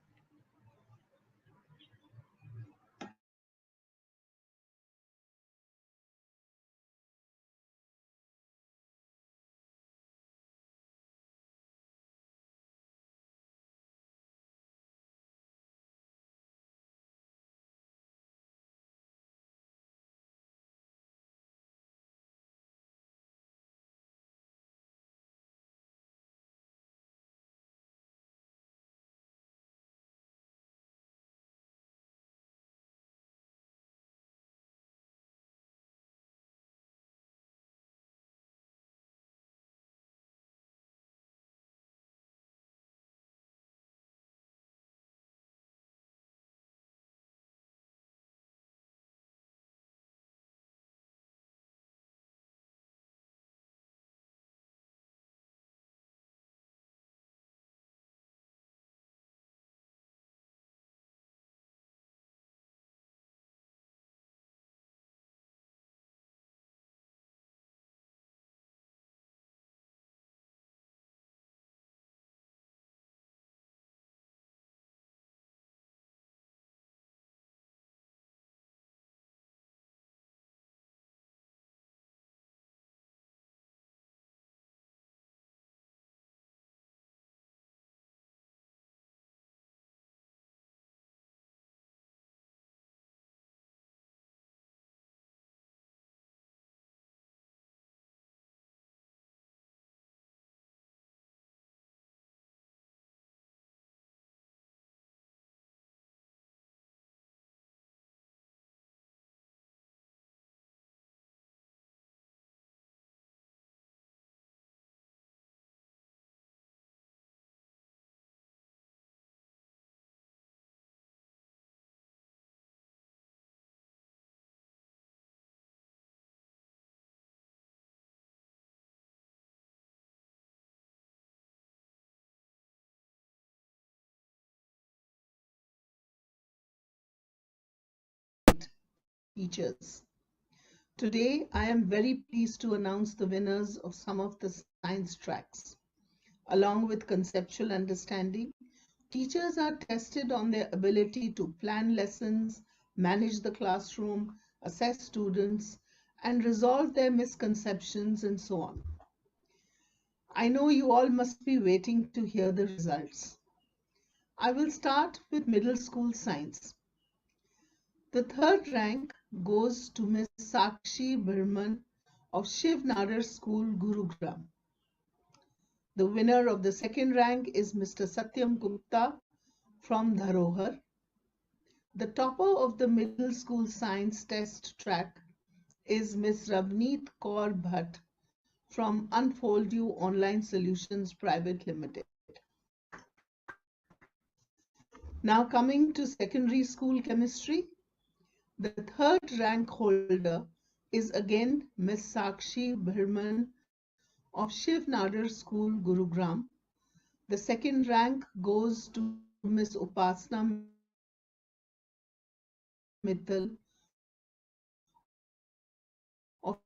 teachers. Today, I am very pleased to announce the winners of some of the science tracks. Along with conceptual understanding, teachers are tested on their ability to plan lessons, manage the classroom, assess students, and resolve their misconceptions and so on. I know you all must be waiting to hear the results. I will start with middle school science. The third rank goes to Miss Sakshi Birman of Shiv Nadar School, Gurugram. The winner of the second rank is Mr. Satyam Gupta from Dharohar. The topper of the middle school science test track is Miss Ravneet Kaur Bhatt from Unfold You Online Solutions Private Limited. Now coming to secondary school chemistry, the third rank holder is again Miss Sakshi Bhirman of Shiv Nadar School, Gurugram. The second rank goes to Miss Upasna Mittal of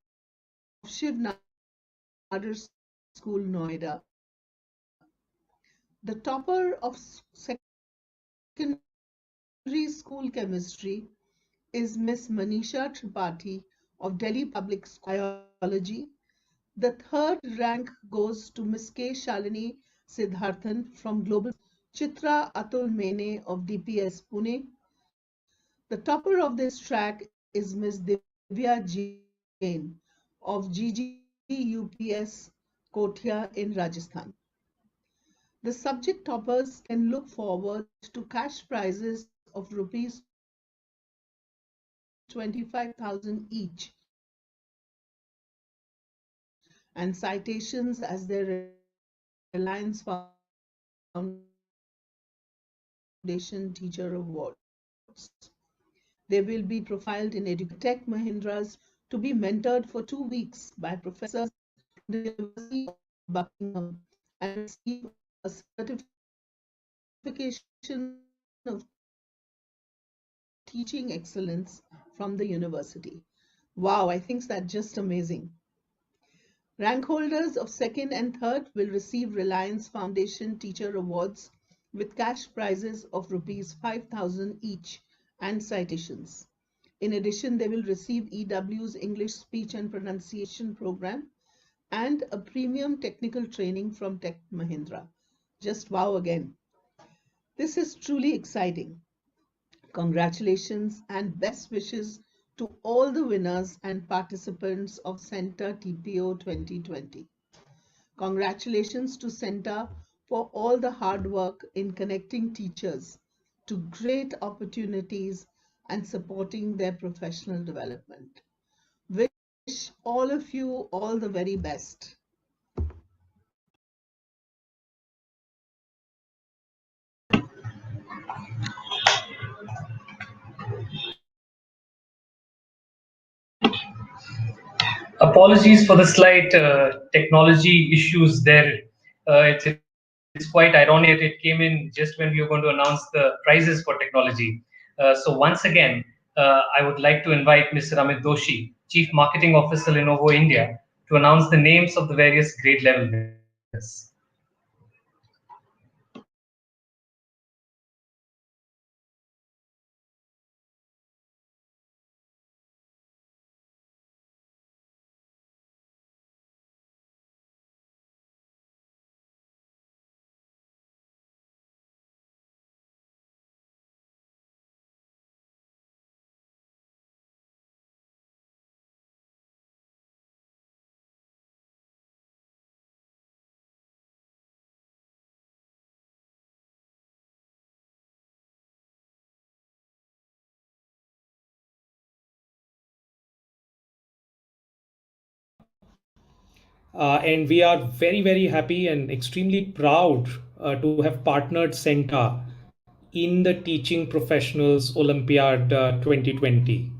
Shiv Nadar School, Noida. The topper of secondary school chemistry is Miss Manisha Tripathi of Delhi Public School Biology. The third rank goes to Miss K. Shalini Siddharthan from Global Sciences, Chitra Atul Mene of DPS Pune. The topper of this track is Miss Divya Jain of GGUPS Kothia in Rajasthan. The subject toppers can look forward to cash prizes of rupees 25,000 each and citations as their Reliance Foundation Teacher Awards. They will be profiled in education Tech Mahindras to be mentored for 2 weeks by professors from the University of Buckingham and receive a certification of teaching excellence from the university. Wow, I think that's just amazing. Rank holders of second and third will receive Reliance Foundation Teacher Awards with cash prizes of rupees 5,000 each and citations. In addition, they will receive EW's English Speech and Pronunciation Program and a premium technical training from Tech Mahindra. Just wow again. This is truly exciting. Congratulations and best wishes to all the winners and participants of CENTA TPO 2020. Congratulations to CENTA for all the hard work in connecting teachers to great opportunities and supporting their professional development. Wish all of you all the very best. Apologies for the slight technology issues there. It's quite ironic that it came in just when we were going to announce the prizes for technology. So once again, I would like to invite Mr. Amit Doshi, Chief Marketing Officer Lenovo India, to announce the names of the various grade level winners. And we are very, very happy and extremely proud to have partnered CENTA in the Teaching Professionals Olympiad 2020.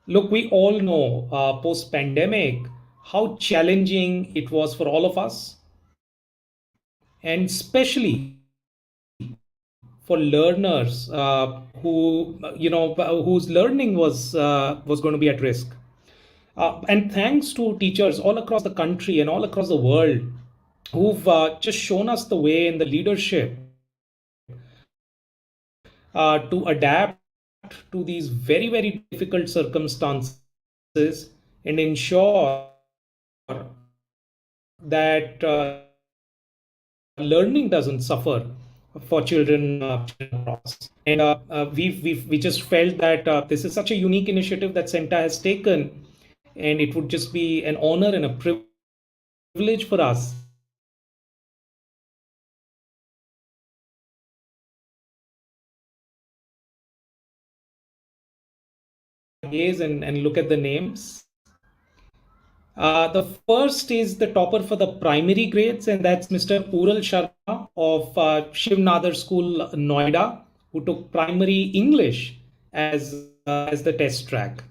Look, we all know post pandemic how challenging it was for all of us, and especially for learners who whose learning was going to be at risk. And thanks to teachers all across the country and all across the world who've just shown us the way in the leadership to adapt to these very, very difficult circumstances and ensure that learning doesn't suffer for children across. And we just felt that this is such a unique initiative that CENTA has taken, and it would just be an honor and a privilege for us gaze and look at the names. The first is the topper for the primary grades, and that's Mr. Ural Sharma of Shiv Nadar School, Noida, who took primary English as the test track.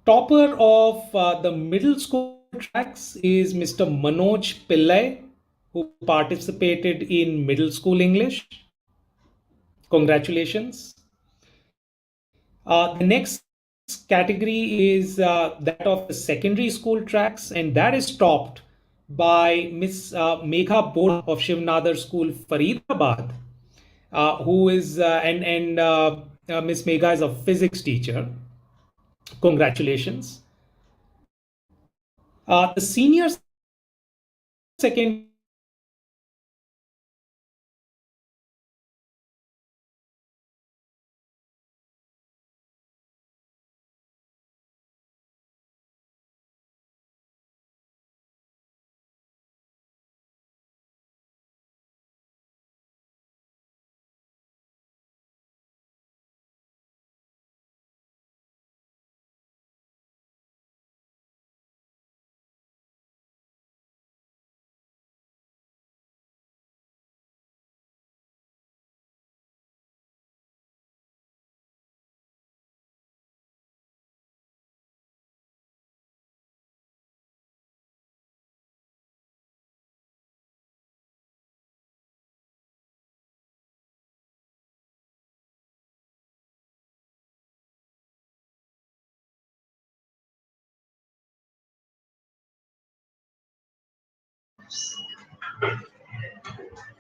Topper of the middle school tracks is Mr. Manoj Pillai, who participated in middle school English. Congratulations. The next category is that of the secondary school tracks, and that is topped by Miss Megha Boda of Shiv Nadar School, Faridabad, who is and Miss Megha is a physics teacher. Congratulations. The senior secondary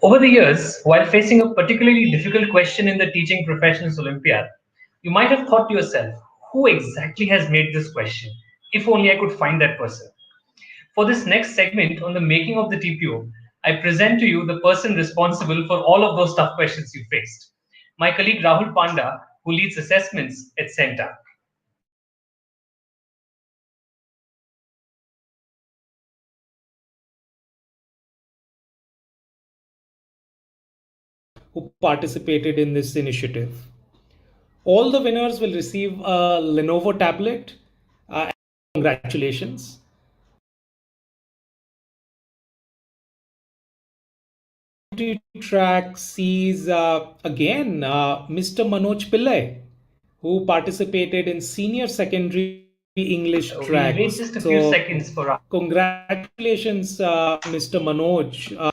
Over the years, while facing a particularly difficult question in the Teaching Professionals Olympiad, you might have thought to yourself, who exactly has made this question? If only I could find that person. For this next segment on the making of the TPO, I present to you the person responsible for all of those tough questions you faced. My colleague Rahul Panda, who leads assessments at CENTA. who participated in this initiative. All the winners will receive a Lenovo tablet. Congratulations. Track sees again Mr. Manoj Pillai, who participated in senior secondary English We'll wait tracks. just a few seconds for Congratulations, Mr. Manoj.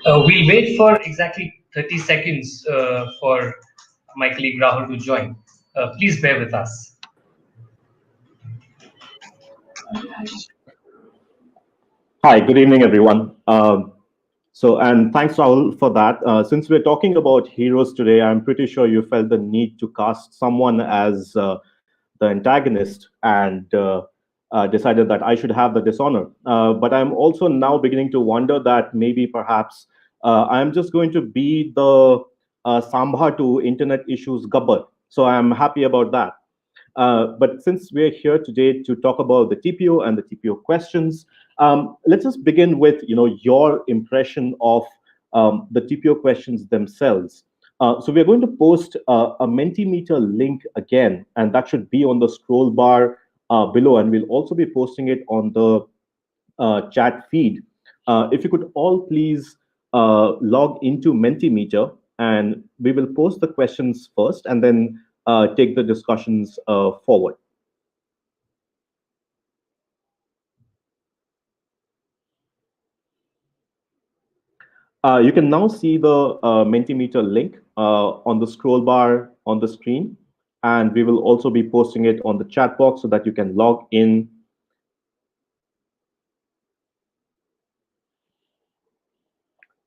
We'll wait for exactly 30 seconds for my colleague Rahul to join. Please bear with us. Hi, good evening, everyone. And thanks, Rahul, for that. Since we're talking about heroes today, I'm pretty sure you felt the need to cast someone as the antagonist and decided that I should have the dishonor. But I'm also now beginning to wonder that maybe perhaps I'm just going to be the Sambha to internet issues gabbar. So I'm happy about that. But since we're here today to talk about the TPO and the TPO questions, let's just begin with your impression of the TPO questions themselves. So we're going to post a Mentimeter link again, and that should be on the scroll bar below, and we'll also be posting it on the chat feed. If you could all please log into Mentimeter, and we will post the questions first, and then take the discussions forward. You can now see the Mentimeter link on the scroll bar on the screen, and we will also be posting it on the chat box so that you can log in.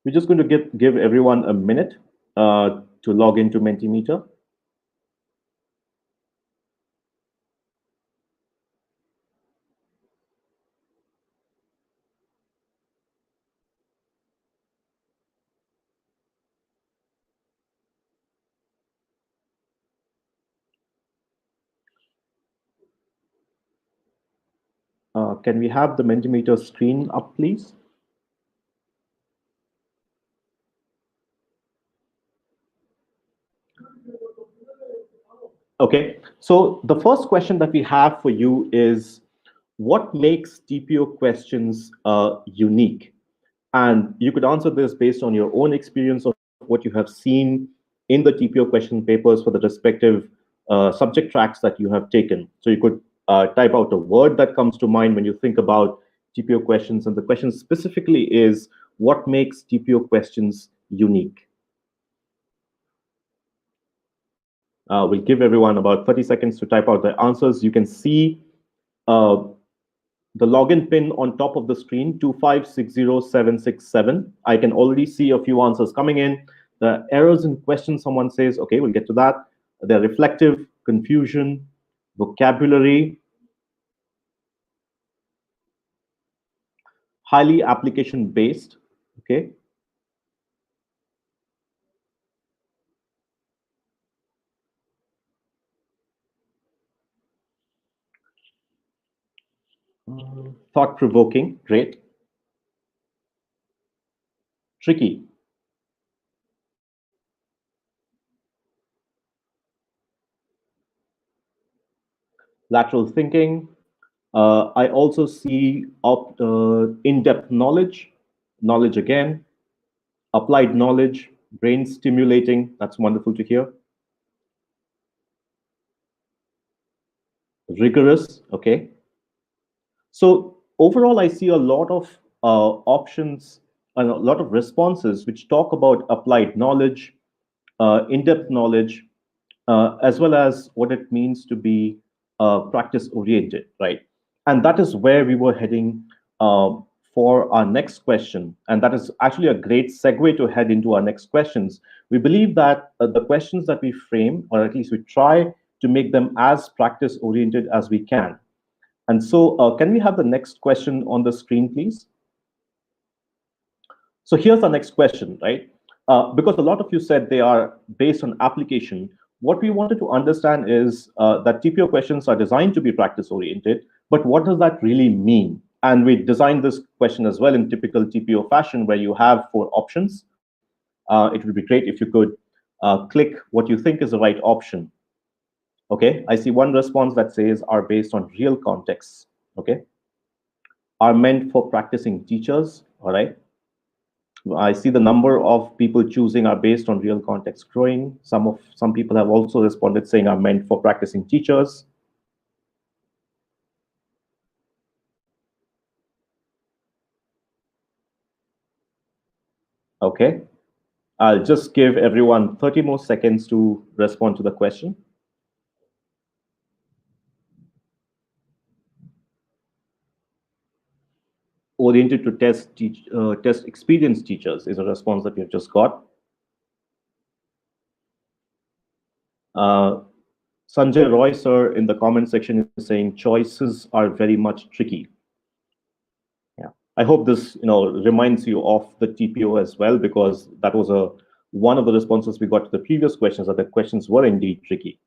We're just going to give everyone a minute to log into Mentimeter. Can we have the Mentimeter screen up, please? Okay, so the first question that we have for you is, what makes TPO questions unique? And you could answer this based on your own experience of what you have seen in the TPO question papers for the respective subject tracks that you have taken. So you could type out a word that comes to mind when you think about TPO questions. And the question specifically is, what makes TPO questions unique? We'll give everyone about 30 seconds to type out their answers. You can see the login pin on top of the screen, 2560767. I can already see a few answers coming in. The errors in question, someone says, okay, we'll get to that. They're reflective, confusion, vocabulary, highly application based, okay? Thought provoking, great. Tricky, lateral thinking. I also see in-depth knowledge, knowledge again, applied knowledge, brain stimulating. That's wonderful to hear. Rigorous, okay. So overall, I see a lot of options and a lot of responses which talk about applied knowledge, in-depth knowledge, as well as what it means to be practice-oriented, right? And that is where we were heading for our next question, and that is actually a great segue to head into our next questions. We believe that the questions that we frame, or at least we try to make them as practice oriented as we can. And so can we have the next question on the screen, please? So here's our next question, right? Because a lot of you said they are based on application, what we wanted to understand is that TPO questions are designed to be practice oriented, but what does that really mean? And we designed this question as well in typical TPO fashion, where you have 4 options. It would be great if you could click what you think is the right option. Okay, I see one response that says are based on real contexts. Okay, are meant for practicing teachers. All right. I see the number of people choosing are based on real context growing. Some people have also responded saying are meant for practicing teachers. Okay, I'll just give everyone 30 more seconds to respond to the question. Oriented to test experienced teachers is a response that we have just got. Sanjay Roy, sir, in the comment section is saying choices are very much tricky. Yeah, I hope this reminds you of the TPO as well, because that was one of the responses we got to the previous questions, that the questions were indeed tricky.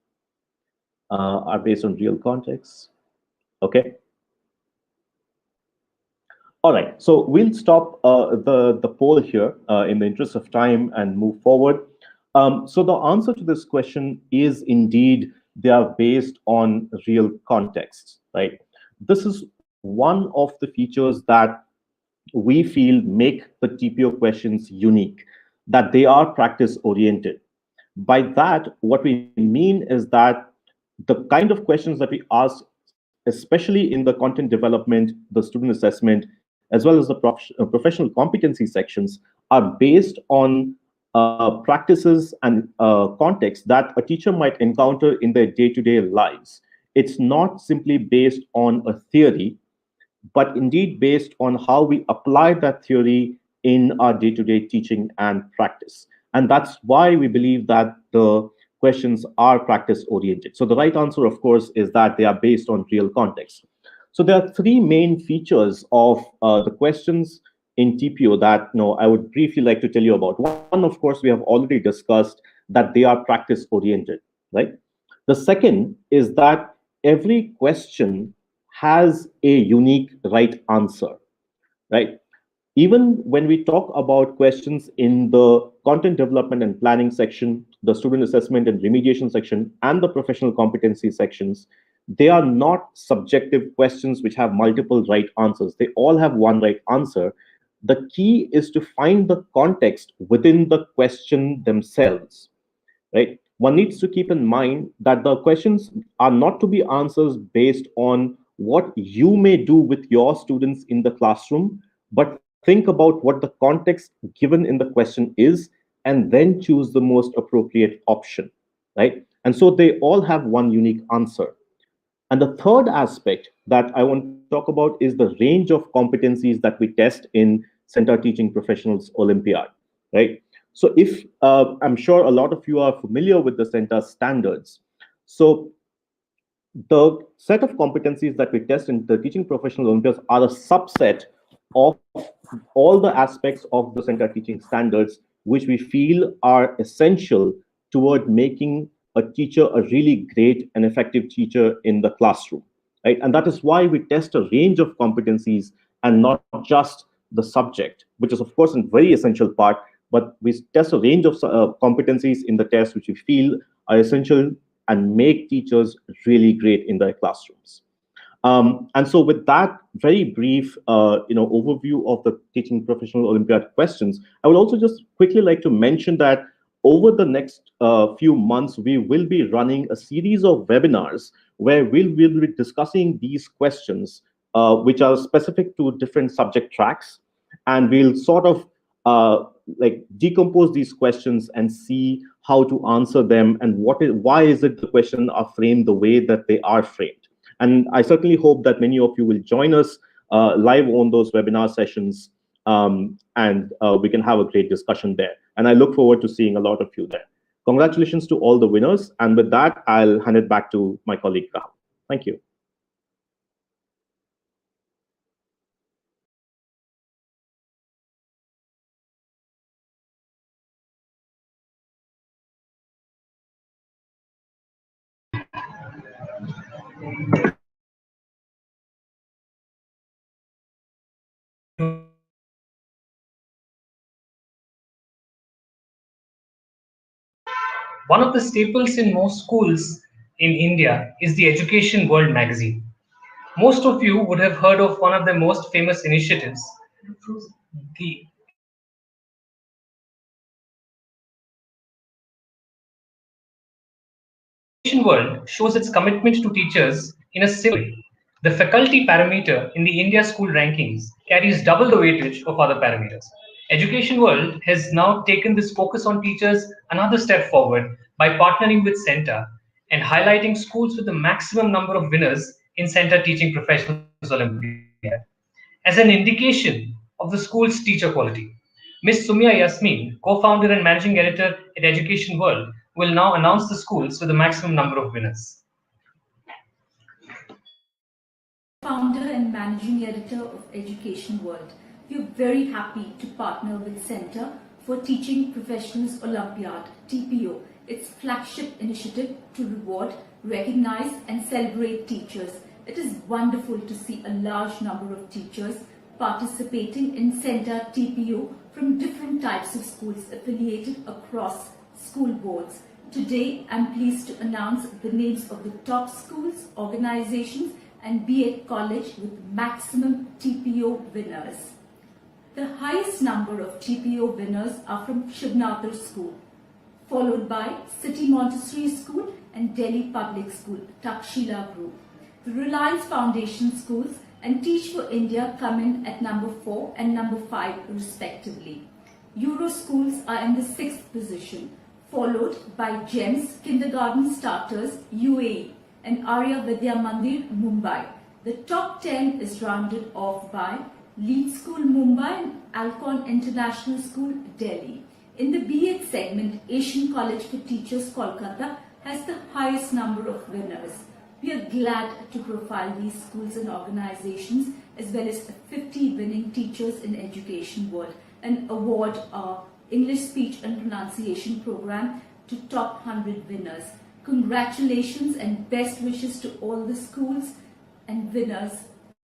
Are based on real context. Okay. All right, so we'll stop the poll here in the interest of time and move forward. So the answer to this question is indeed they are based on real contexts, right? This is one of the features that we feel make the TPO questions unique, that they are practice oriented. By that, what we mean is that the kind of questions that we ask, especially in the content development, the student assessment, as well as the professional competency sections, are based on practices and contexts that a teacher might encounter in their day-to-day lives. It's not simply based on a theory, but indeed based on how we apply that theory in our day-to-day teaching and practice. And that's why we believe that the questions are practice oriented. So the right answer, of course, is that they are based on real context. So there are 3 main features of the questions in TPO that I would briefly like to tell you about. One, of course, we have already discussed that they are practice oriented, right? The second is that every question has a unique right answer, right? Even when we talk about questions in the content development and planning section, the student assessment and remediation section, and the professional competency sections, they are not subjective questions which have multiple right answers. They all have one right answer. The key is to find the context within the question themselves, right? One needs to keep in mind that the questions are not to be answers based on what you may do with your students in the classroom, but think about what the context given in the question is, and then choose the most appropriate option, right? And so they all have one unique answer. And the third aspect that I want to talk about is the range of competencies that we test in CENTA Teaching Professionals Olympiad, right? So if I'm sure a lot of you are familiar with the CENTA standards. So the set of competencies that we test in the Teaching Professional Olympiads are a subset of all the aspects of the CENTA teaching standards, which we feel are essential toward making a teacher a really great and effective teacher in the classroom, right? And that is why we test a range of competencies and not just the subject, which is of course a very essential part, but we test a range of competencies in the test which we feel are essential and make teachers really great in their classrooms. And so with that very brief overview of the Teaching Professional Olympiad questions, I would also just quickly like to mention that over the next few months, we will be running a series of webinars where we'll be discussing these questions, which are specific to different subject tracks. And we'll sort of decompose these questions and see how to answer them and why is it the questions are framed the way that they are framed. And I certainly hope that many of you will join us live on those webinar sessions, and we can have a great discussion there. And I look forward to seeing a lot of you there. Congratulations to all the winners. And with that, I'll hand it back to my colleague Rahul. Thank you. One of the staples in most schools in India is the Education World magazine. Most of you would have heard of one of the most famous initiatives, the Education World. Education World shows its commitment to teachers in a simple way. The faculty parameter in the India school rankings carries double the weightage of other parameters. Education World has now taken this focus on teachers another step forward by partnering with CENTA and highlighting schools with the maximum number of winners in CENTA Teaching Professionals Olympiad as an indication of the school's teacher quality. Ms. Sumya Yasmin, co-founder and managing editor at Education World, will now announce the schools with the maximum number of winners. Founder and Managing Editor of Education World. We are very happy to partner with CENTA for Teaching Professionals Olympiad, TPO, its flagship initiative to reward, recognize and celebrate teachers. It is wonderful to see a large number of teachers participating in CENTA TPO from different types of schools affiliated across school boards. Today, I'm pleased to announce the names of the top schools, organizations and B.Ed College with maximum TPO winners. The highest number of TPO winners are from Shivnadar School, followed by City Montessori School and Delhi Public School, Takshila Group. The Reliance Foundation schools and Teach for India come in at number 4 and number 5 respectively. Euro schools are in the 6th position, followed by GEMS Kindergarten Starters UAE and Arya Vidya Mandir Mumbai. The top 10 is rounded off by Lead School Mumbai and Alcon International School Delhi. In the B.Ed segment, Asian College for Teachers Kolkata has the highest number of winners. We are glad to profile these schools and organizations as well as 50 winning teachers in Education World and award our English Speech and Pronunciation program to top 100 winners. Congratulations and best wishes to all the schools and winners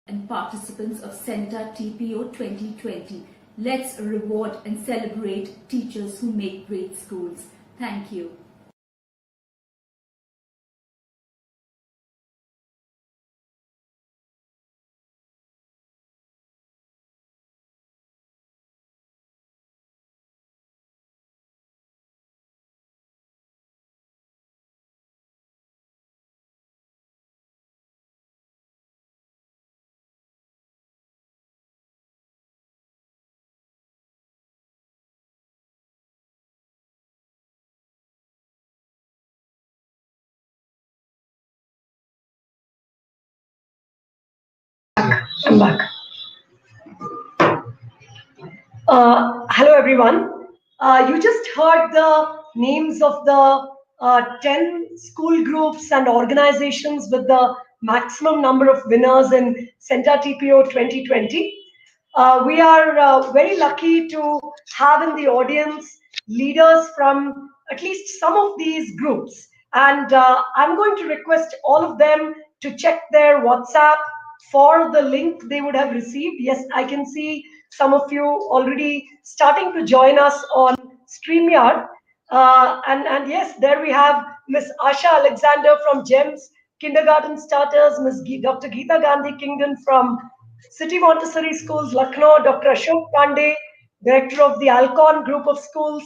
and participants of CENTA TPO 2020. Let's reward and celebrate teachers who make great schools. Thank you. I'm back. Hello, everyone. You just heard the names of the 10 school groups and organizations with the maximum number of winners in CENTA TPO 2020. We are very lucky to have in the audience leaders from at least some of these groups. And I'm going to request all of them to check their WhatsApp for the link they would have received. Yes, I can see some of you already starting to join us on StreamYard. And yes, there we have Miss Asha Alexander from GEMS Kindergarten Starters, Dr. Geeta Gandhi Kingdon from City Montessori Schools, Lucknow, Dr. Ashok Pandey, Director of the Alcon Group of Schools.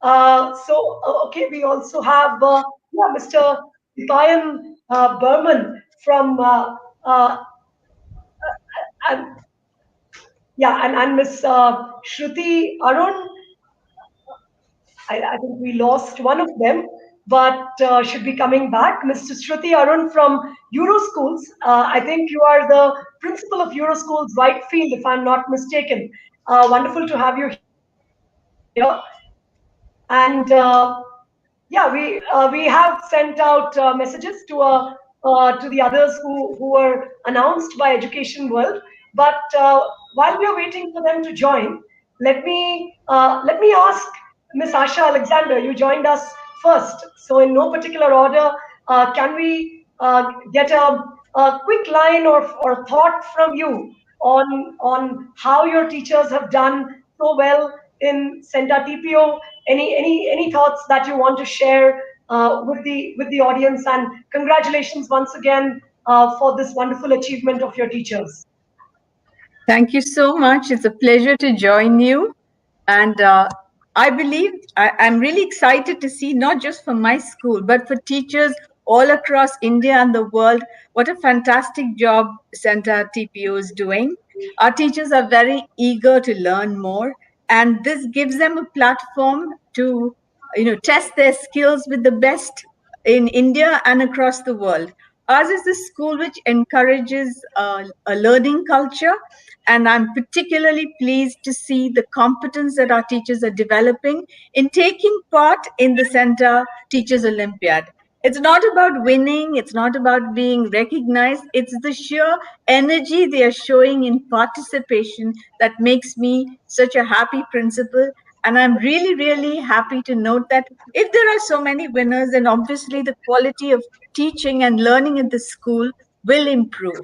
Okay, we also have Mr. Ipayan Burman from and and Miss Shruti Arun. I think we lost one of them. but should be coming back. Mr. Shruti Arun from Euro Schools. I think you are the principal of Euro Schools Whitefield, if I'm not mistaken. Wonderful to have you here. And yeah, we have sent out messages to the others who were announced by Education World. But while we are waiting for them to join, let me ask Miss Asha Alexander. You joined us first, so in no particular order, can we get a quick line or thought from you on how your teachers have done so well in CENTA TPO? Any thoughts that you want to share with the audience? And congratulations once again for this wonderful achievement of your teachers. Thank you so much. It's a pleasure to join you. And I believe I'm really excited to see, not just for my school, but for teachers all across India and the world, what a fantastic job CENTA TPO is doing. Our teachers are very eager to learn more, and this gives them a platform to, test their skills with the best in India and across the world. Ours is a school which encourages a learning culture, and I'm particularly pleased to see the competence that our teachers are developing in taking part in the CENTA Teachers Olympiad. It's not about winning, it's not about being recognized, it's the sheer energy they are showing in participation that makes me such a happy principal. And I'm really, really happy to note that if there are so many winners, then obviously the quality of teaching and learning at the school will improve.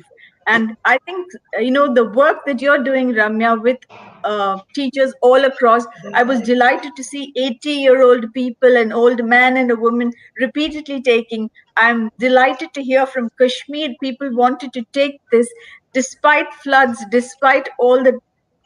And I think, the work that you're doing, Ramya, with teachers all across, I was delighted to see 80-year-old people, an old man and a woman repeatedly taking. I'm delighted to hear from Kashmir, people wanted to take this despite floods, despite all the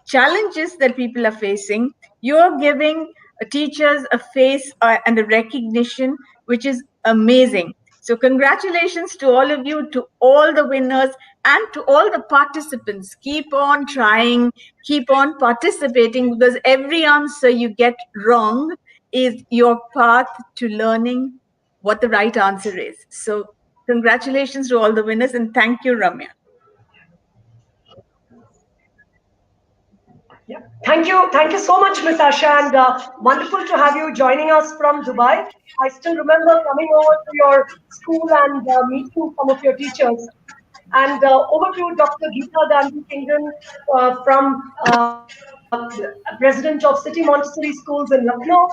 challenges that people are facing. You're giving teachers a face and a recognition, which is amazing. So congratulations to all of you, to all the winners, and to all the participants. Keep on trying, keep on participating, because every answer you get wrong is your path to learning what the right answer is. So congratulations to all the winners, and thank you, Ramya. Yeah. Thank you so much, Miss Asha, and wonderful to have you joining us from Dubai. I still remember coming over to your school and meeting some of your teachers. And over to Dr. Geeta Gandhi Kingdon from President of City Montessori Schools in Lucknow.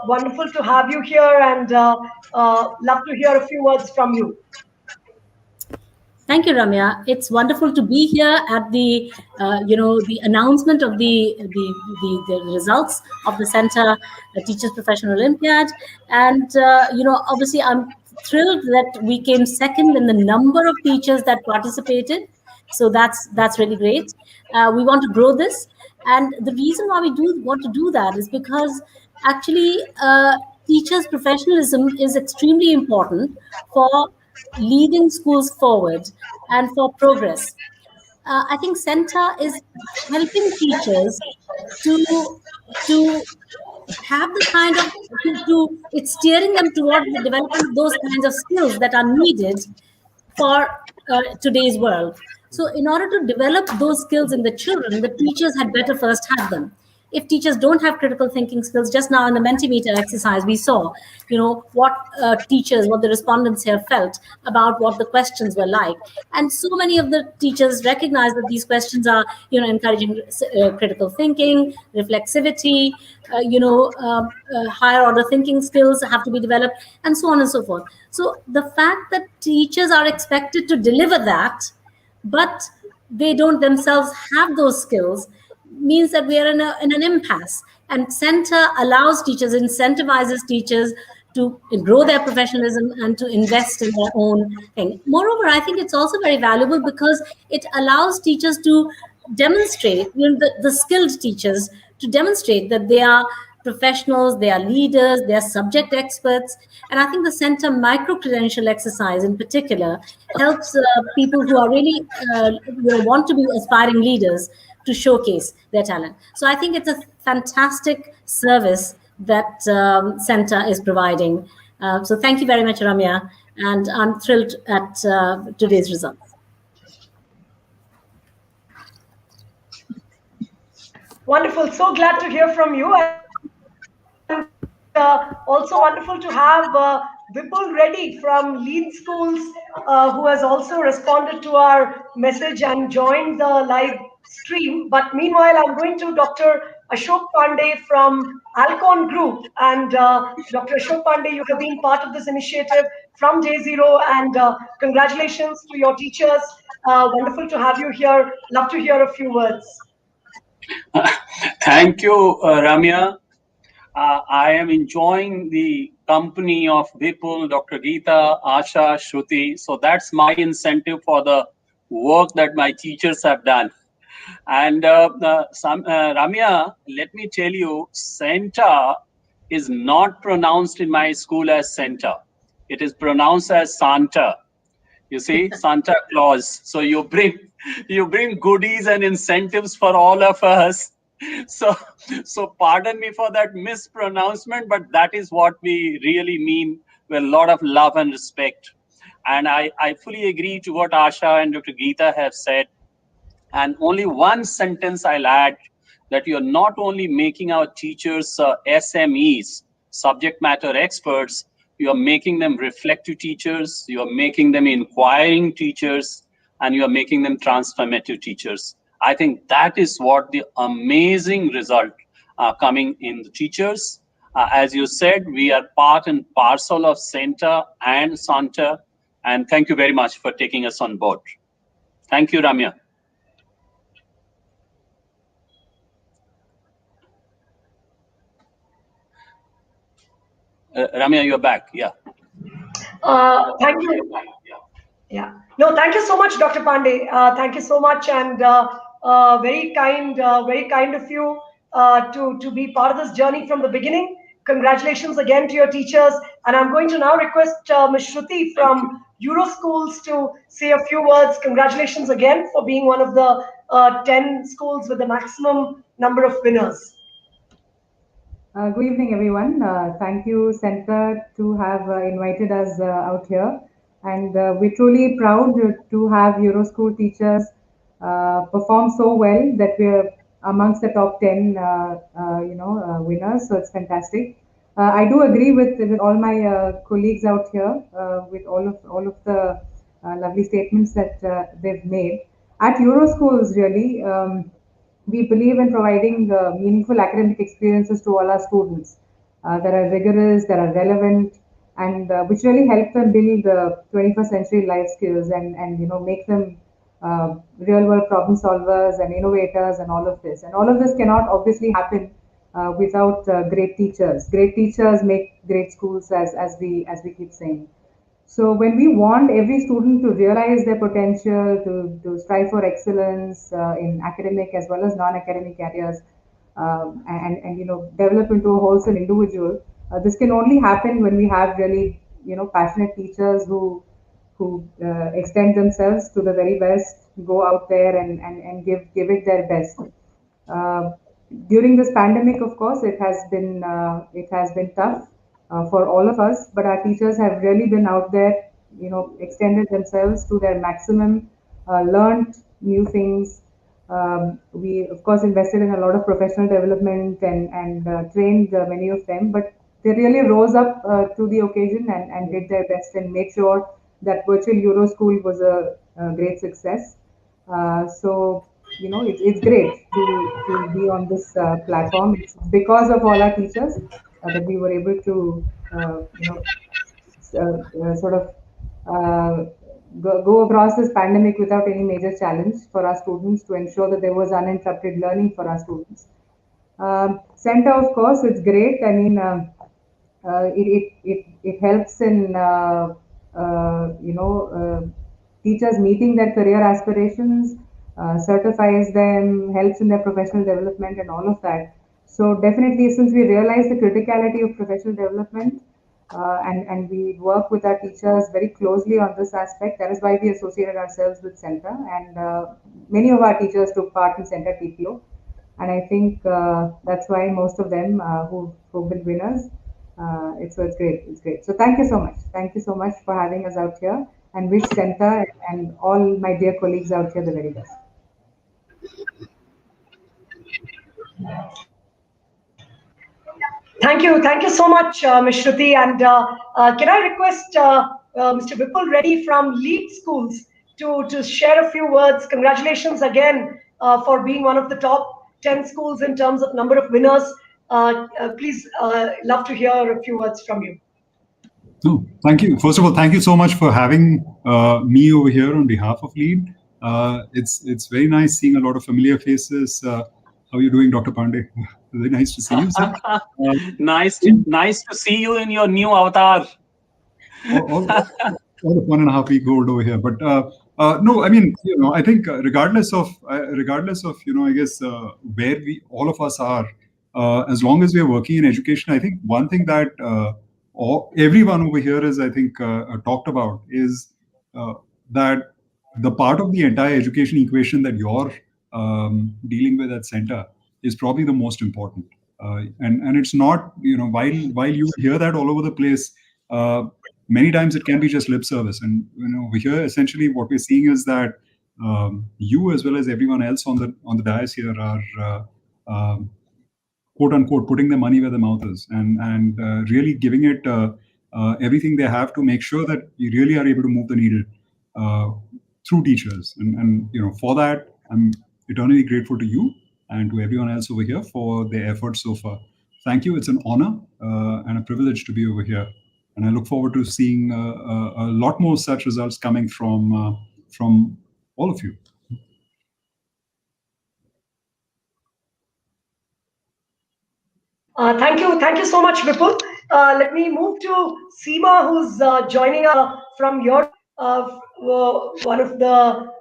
Wonderful to have you here, and love to hear a few words from you. Thank you, Ramya. It's wonderful to be here at the, the announcement of the results of the CENTA Teachers Professional Olympiad, and obviously I'm thrilled that we came second in the number of teachers that participated. So that's really great. We want to grow this, and the reason why we do want to do that is because actually teachers' professionalism is extremely important for leading schools forward and for progress. I think CENTA is helping teachers to to have the kind of it's steering them towards the development of those kinds of skills that are needed for today's world. So, in order to develop those skills in the children, the teachers had better first have them. If teachers don't have critical thinking skills, just now in the Mentimeter exercise, we saw, what what the respondents here felt about what the questions were like. And so many of the teachers recognize that these questions are, encouraging critical thinking, reflexivity, higher order thinking skills have to be developed, and so on and so forth. So the fact that teachers are expected to deliver that, but they don't themselves have those skills, means that we are in an impasse. And CENTA allows teachers, incentivizes teachers to grow their professionalism and to invest in their own thing. Moreover, I think it's also very valuable because it allows teachers to demonstrate, the skilled teachers, to demonstrate that they are professionals, they are leaders, they are subject experts. And I think the CENTA micro-credential exercise in particular helps people who are really want to be aspiring leaders to showcase their talent. So I think it's a fantastic service that CENTA is providing. So thank you very much, Ramya, and I'm thrilled at today's results. Wonderful. So glad to hear from you, and also wonderful to have Vipul Reddy from Lead Schools, who has also responded to our message and joined the live stream. But meanwhile, I'm going to Dr. Ashok Pandey from Alcon Group. And Dr. Ashok Pandey, you have been part of this initiative from day zero, and congratulations to your teachers. Wonderful to have you here. Love to hear a few words. Thank you, Ramya. I am enjoying the company of Vipul, Dr. Geeta, Asha, Shruti. So that's my incentive for the work that my teachers have done. And Ramya, let me tell you, CENTA is not pronounced in my school as CENTA. It is pronounced as Santa. You see, Santa Claus. So you bring goodies and incentives for all of us. So so pardon me for that mispronouncement, but that is what we really mean with a lot of love and respect. And I fully agree to what Asha and Dr. Geeta have said. And only one sentence I'll add, that you're not only making our teachers SMEs, subject matter experts, you're making them reflective teachers, you're making them inquiring teachers, and you're making them transformative teachers. I think that is what the amazing result coming in the teachers. As you said, we are part and parcel of CENTA and SANTA, and thank you very much for taking us on board. Thank you, Ramya. Ramya, you're back. Yeah. Thank you. Yeah. No, thank you so much, Dr. Pandey. Thank you so much, and very kind of you to be part of this journey from the beginning. Congratulations again to your teachers, and I'm going to now request Ms. Shruti from Euro Schools to say a few words. Congratulations again for being one of the 10 schools with the maximum number of winners. Good evening, everyone. Thank you, CENTA, to have invited us out here. And we're truly proud to have Euro School teachers perform so well that we're amongst the top 10, winners. So it's fantastic. I do agree with all my colleagues out here with all of the lovely statements that they've made. At Euro Schools, really. We believe in providing meaningful academic experiences to all our students that are rigorous, that are relevant, and which really help them build 21st century life skills and make them real world problem solvers and innovators and all of this. And all of this cannot obviously happen without great teachers. Great teachers make great schools, as we keep saying. So when we want every student to realize their potential, to strive for excellence in academic as well as non-academic areas, and develop into a wholesome individual, this can only happen when we have really passionate teachers who extend themselves to the very best, go out there and give it their best. Uh, During this pandemic, of course, it has been tough for all of us, but our teachers have really been out there, extended themselves to their maximum, learned new things. We, of course, invested in a lot of professional development and trained many of them, but they really rose up to the occasion and did their best and made sure that virtual Euro School was a great success. So it's great to be on this platform. It's because of all our teachers that we were able to sort of uh, go across this pandemic without any major challenge for our students, to ensure that there was uninterrupted learning for our students. Center, of course, it's great. I mean, it helps in teachers meeting their career aspirations, certifies them, helps in their professional development and all of that. So definitely, since we realize the criticality of professional development, and we work with our teachers very closely on this aspect, that is why we associated ourselves with CENTA, and many of our teachers took part in CENTA TPO, and I think that's why most of them who've been winners. It's great. It's great. So thank you so much. Thank you so much for having us out here, and wish CENTA and all my dear colleagues out here the very best. Thank you so much, Ms. Shruti. And can I request Mr. Vipul Reddy from Lead Schools to share a few words? Congratulations again for being one of the top 10 schools in terms of number of winners. Please, love to hear a few words from you. No, thank you. First of all, thank you so much for having me over here on behalf of Lead. It's very nice seeing a lot of familiar faces. How are you doing, Dr. Pandey? Very nice to see you, sir. Nice to see you in your new avatar. all 1.5 week old over here, but no, I mean, I think regardless of I guess where we all of us are, as long as we are working in education, I think one thing that everyone over here is, I think, talked about is that the part of the entire education equation that you're dealing with at CENTA is probably the most important. And it's not, while you hear that all over the place, many times it can be just lip service. And over here, essentially, what we're seeing is that you, as well as everyone else on the dais here, are quote unquote putting their money where their mouth is, and really giving it everything they have to make sure that you really are able to move the needle through teachers. And for that, I'm eternally grateful to you and to everyone else over here for their efforts so far. Thank you. It's an honor and a privilege to be over here. And I look forward to seeing a lot more such results coming from all of you. Thank you so much, Vipul. Let me move to Seema, who's joining us from your one of the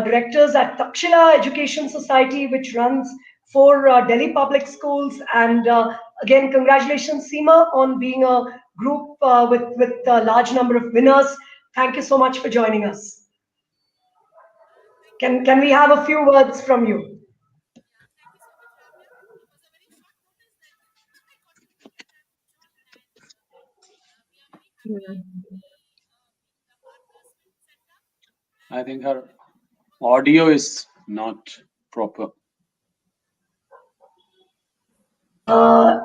directors at Takshila Education Society, which runs 4 Delhi public schools. And again, congratulations, Seema, on being a group with a large number of winners. Thank you so much for joining us. Can we have a few words from you? I think her audio is not proper.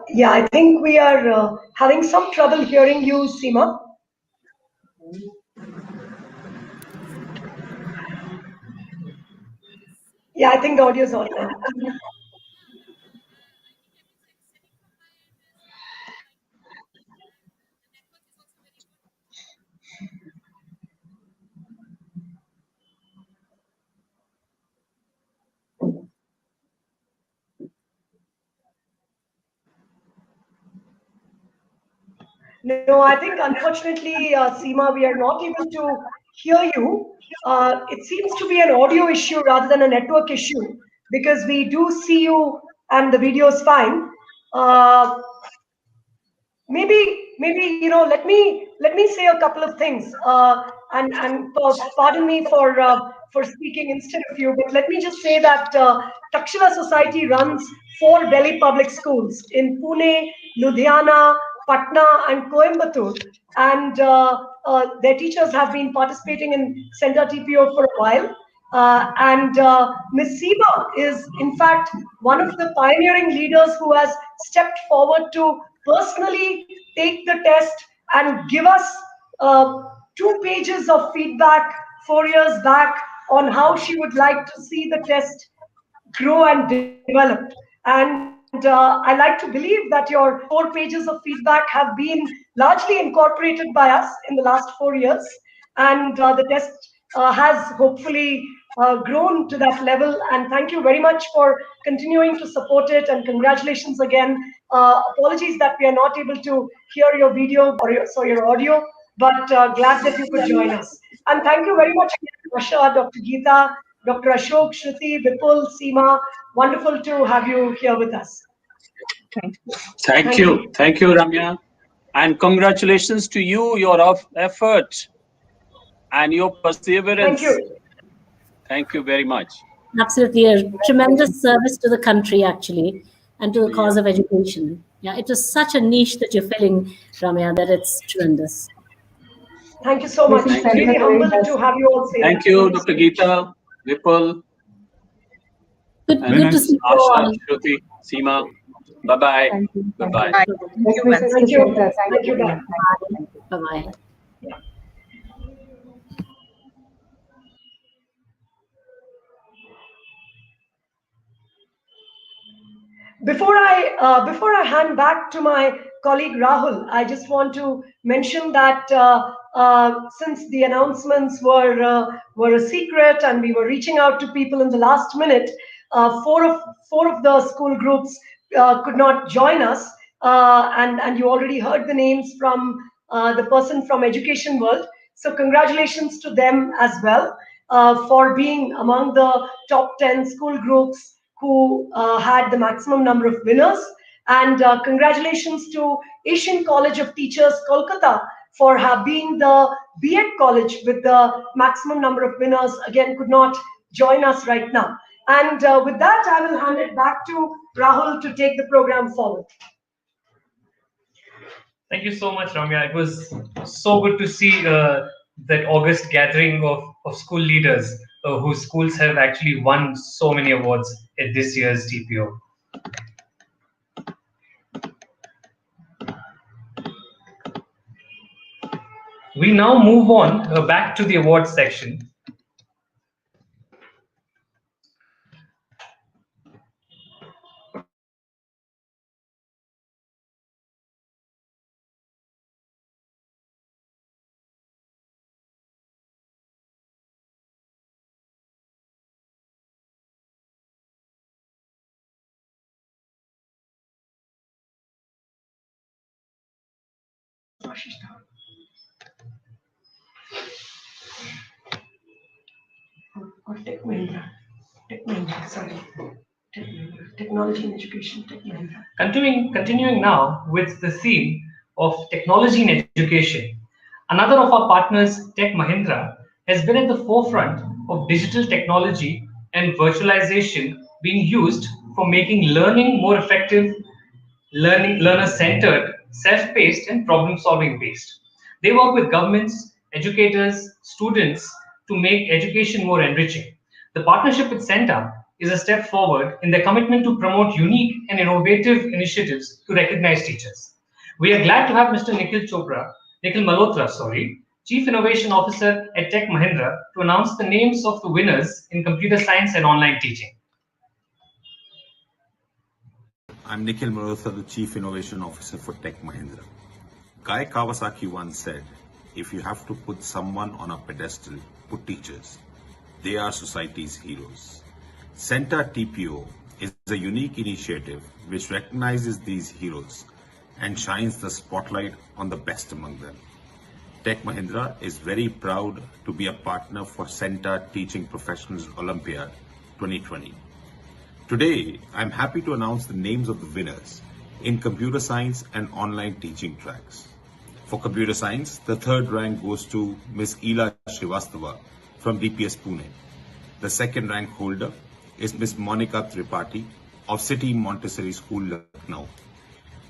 Yeah, I think we are having some trouble hearing you, Seema. Yeah, I think the audio is on now. No, I think unfortunately, Seema, we are not able to hear you. It seems to be an audio issue rather than a network issue, because we do see you and the video is fine. Maybe let me say a couple of things, and pardon me for speaking instead of you, but let me just say that Takshila Society runs 4 Delhi public schools in Pune, Ludhiana, Patna, and Coimbatore, and their teachers have been participating in CENTA TPO for a while. And Ms. Seema is, in fact, one of the pioneering leaders who has stepped forward to personally take the test and give us 2 pages of feedback 4 years back on how she would like to see the test grow and develop. And I like to believe that your 4 pages of feedback have been largely incorporated by us in the last 4 years. And the test has hopefully grown to that level. And thank you very much for continuing to support it. And congratulations again. Apologies that we are not able to hear your video or your audio, but glad that you could join us. And thank you very much, Asha, Dr. Geeta, Dr. Ashok, Shruti, Vipul, Seema. Wonderful to have you here with us. Thank you, Ramya, and congratulations to you, your effort and your perseverance. Thank you. Thank you very much. Absolutely, a tremendous service to the country, actually, and to the cause of education. Yeah, it is such a niche that you're filling, Ramya, that it's tremendous. Thank you so much. Wishing Thank you. Center Really the very humbled to best. have you all say Thank that. you, Thank you so Dr. much. Geeta, Vipul, Good, Very good to nice. see you Asha, all. Shruti, Seema. Bye-bye. Thank you. Thank Bye-bye. you. Bye. Thank Best you, man. wishes to Thank you. Center. Thank Thank you, you. Bye. everyone. Thank you. Thank you. Bye-bye. Before I hand back to my colleague Rahul, I just want to mention that since the announcements were a secret and we were reaching out to people in the last minute, four of the school groups could not join us, and you already heard the names from the person from Education World. So congratulations to them as well for being among the top 10 school groups who had the maximum number of winners. And congratulations to Asian College of Teachers, Kolkata, for being the B.Ed college with the maximum number of winners. Again, could not join us right now. And with that, I will hand it back to Rahul to take the program forward. Thank you so much, Ramya. It was so good to see that August gathering of school leaders whose schools have actually won so many awards at this year's TPO. We now move on back to the awards section. Or Tech Mahindra. Tech Mahindra, sorry. Tech Mahindra. Technology and Education, Tech Mahindra. Continuing now with the theme of technology in education. Another of our partners, Tech Mahindra, has been at the forefront of digital technology and virtualization being used for making learning more effective, learner-centered, self-paced, and problem-solving based. They work with governments, educators, students to make education more enriching. The partnership with CENTA is a step forward in their commitment to promote unique and innovative initiatives to recognize teachers. We are glad to have Mr. Nikhil Malhotra, Chief Innovation Officer at Tech Mahindra, to announce the names of the winners in computer science and online teaching. I'm Nikhil Malhotra, the Chief Innovation Officer for Tech Mahindra. Guy Kawasaki once said, if you have to put someone on a pedestal, put teachers. They are society's heroes. CENTA TPO is a unique initiative which recognizes these heroes and shines the spotlight on the best among them. Tech Mahindra is very proud to be a partner for CENTA Teaching Professionals Olympiad 2020. Today, I'm happy to announce the names of the winners in computer science and online teaching tracks. For computer science, the third rank goes to Ms. Ila Srivastava from DPS Pune. The second rank holder is Ms. Monica Tripathi of City Montessori School, Lucknow.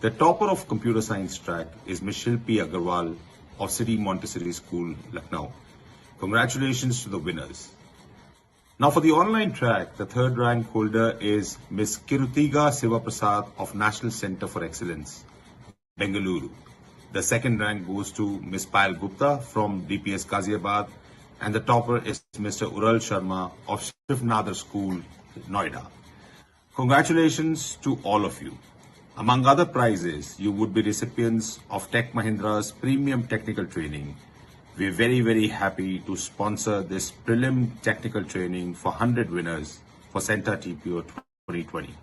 The topper of computer science track is Ms. Shilpi Agarwal of City Montessori School, Lucknow. Congratulations to the winners. Now for the online track, the third rank holder is Ms. Kirutiga Sivaprasad of National Center for Excellence, Bengaluru. The second rank goes to Ms. Payal Gupta from DPS Ghaziabad, and the topper is Mr. Ural Sharma of Shivnadar School, Noida. Congratulations to all of you. Among other prizes, you would be recipients of Tech Mahindra's premium technical training. We're very, very happy to sponsor this prelim technical training for 100 winners for CENTA TPO 2020.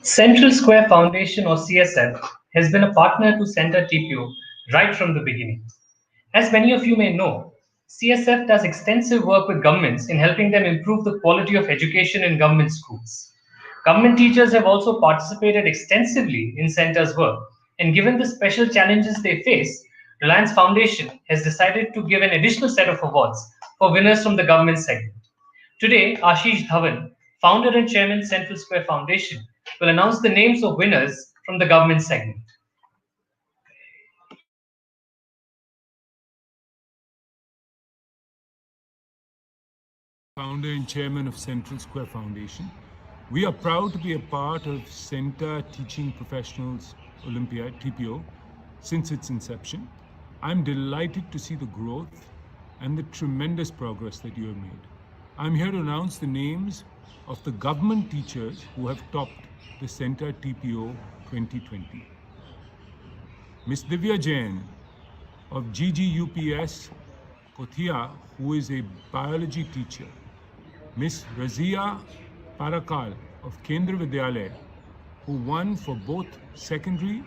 Central Square Foundation, or CSF, has been a partner to CENTA TPO right from the beginning. As many of you may know, CSF does extensive work with governments in helping them improve the quality of education in government schools. Government teachers have also participated extensively in CENTA's work, and given the special challenges they face, Reliance Foundation has decided to give an additional set of awards for winners from the government segment. Today, Ashish Dhawan, founder and chairman Central Square Foundation, will announce the names of winners from the government segment. Founder and chairman of Central Square Foundation. We are proud to be a part of CENTA Teaching Professionals Olympiad, TPO, since its inception. I'm delighted to see the growth and the tremendous progress that you have made. I'm here to announce the names of the government teachers who have topped the CENTA TPO 2020. Ms. Divya Jain of GGUPS Kothia, who is a biology teacher. Ms. Razia Parakal of Kendra Vidyalaya, who won for both secondary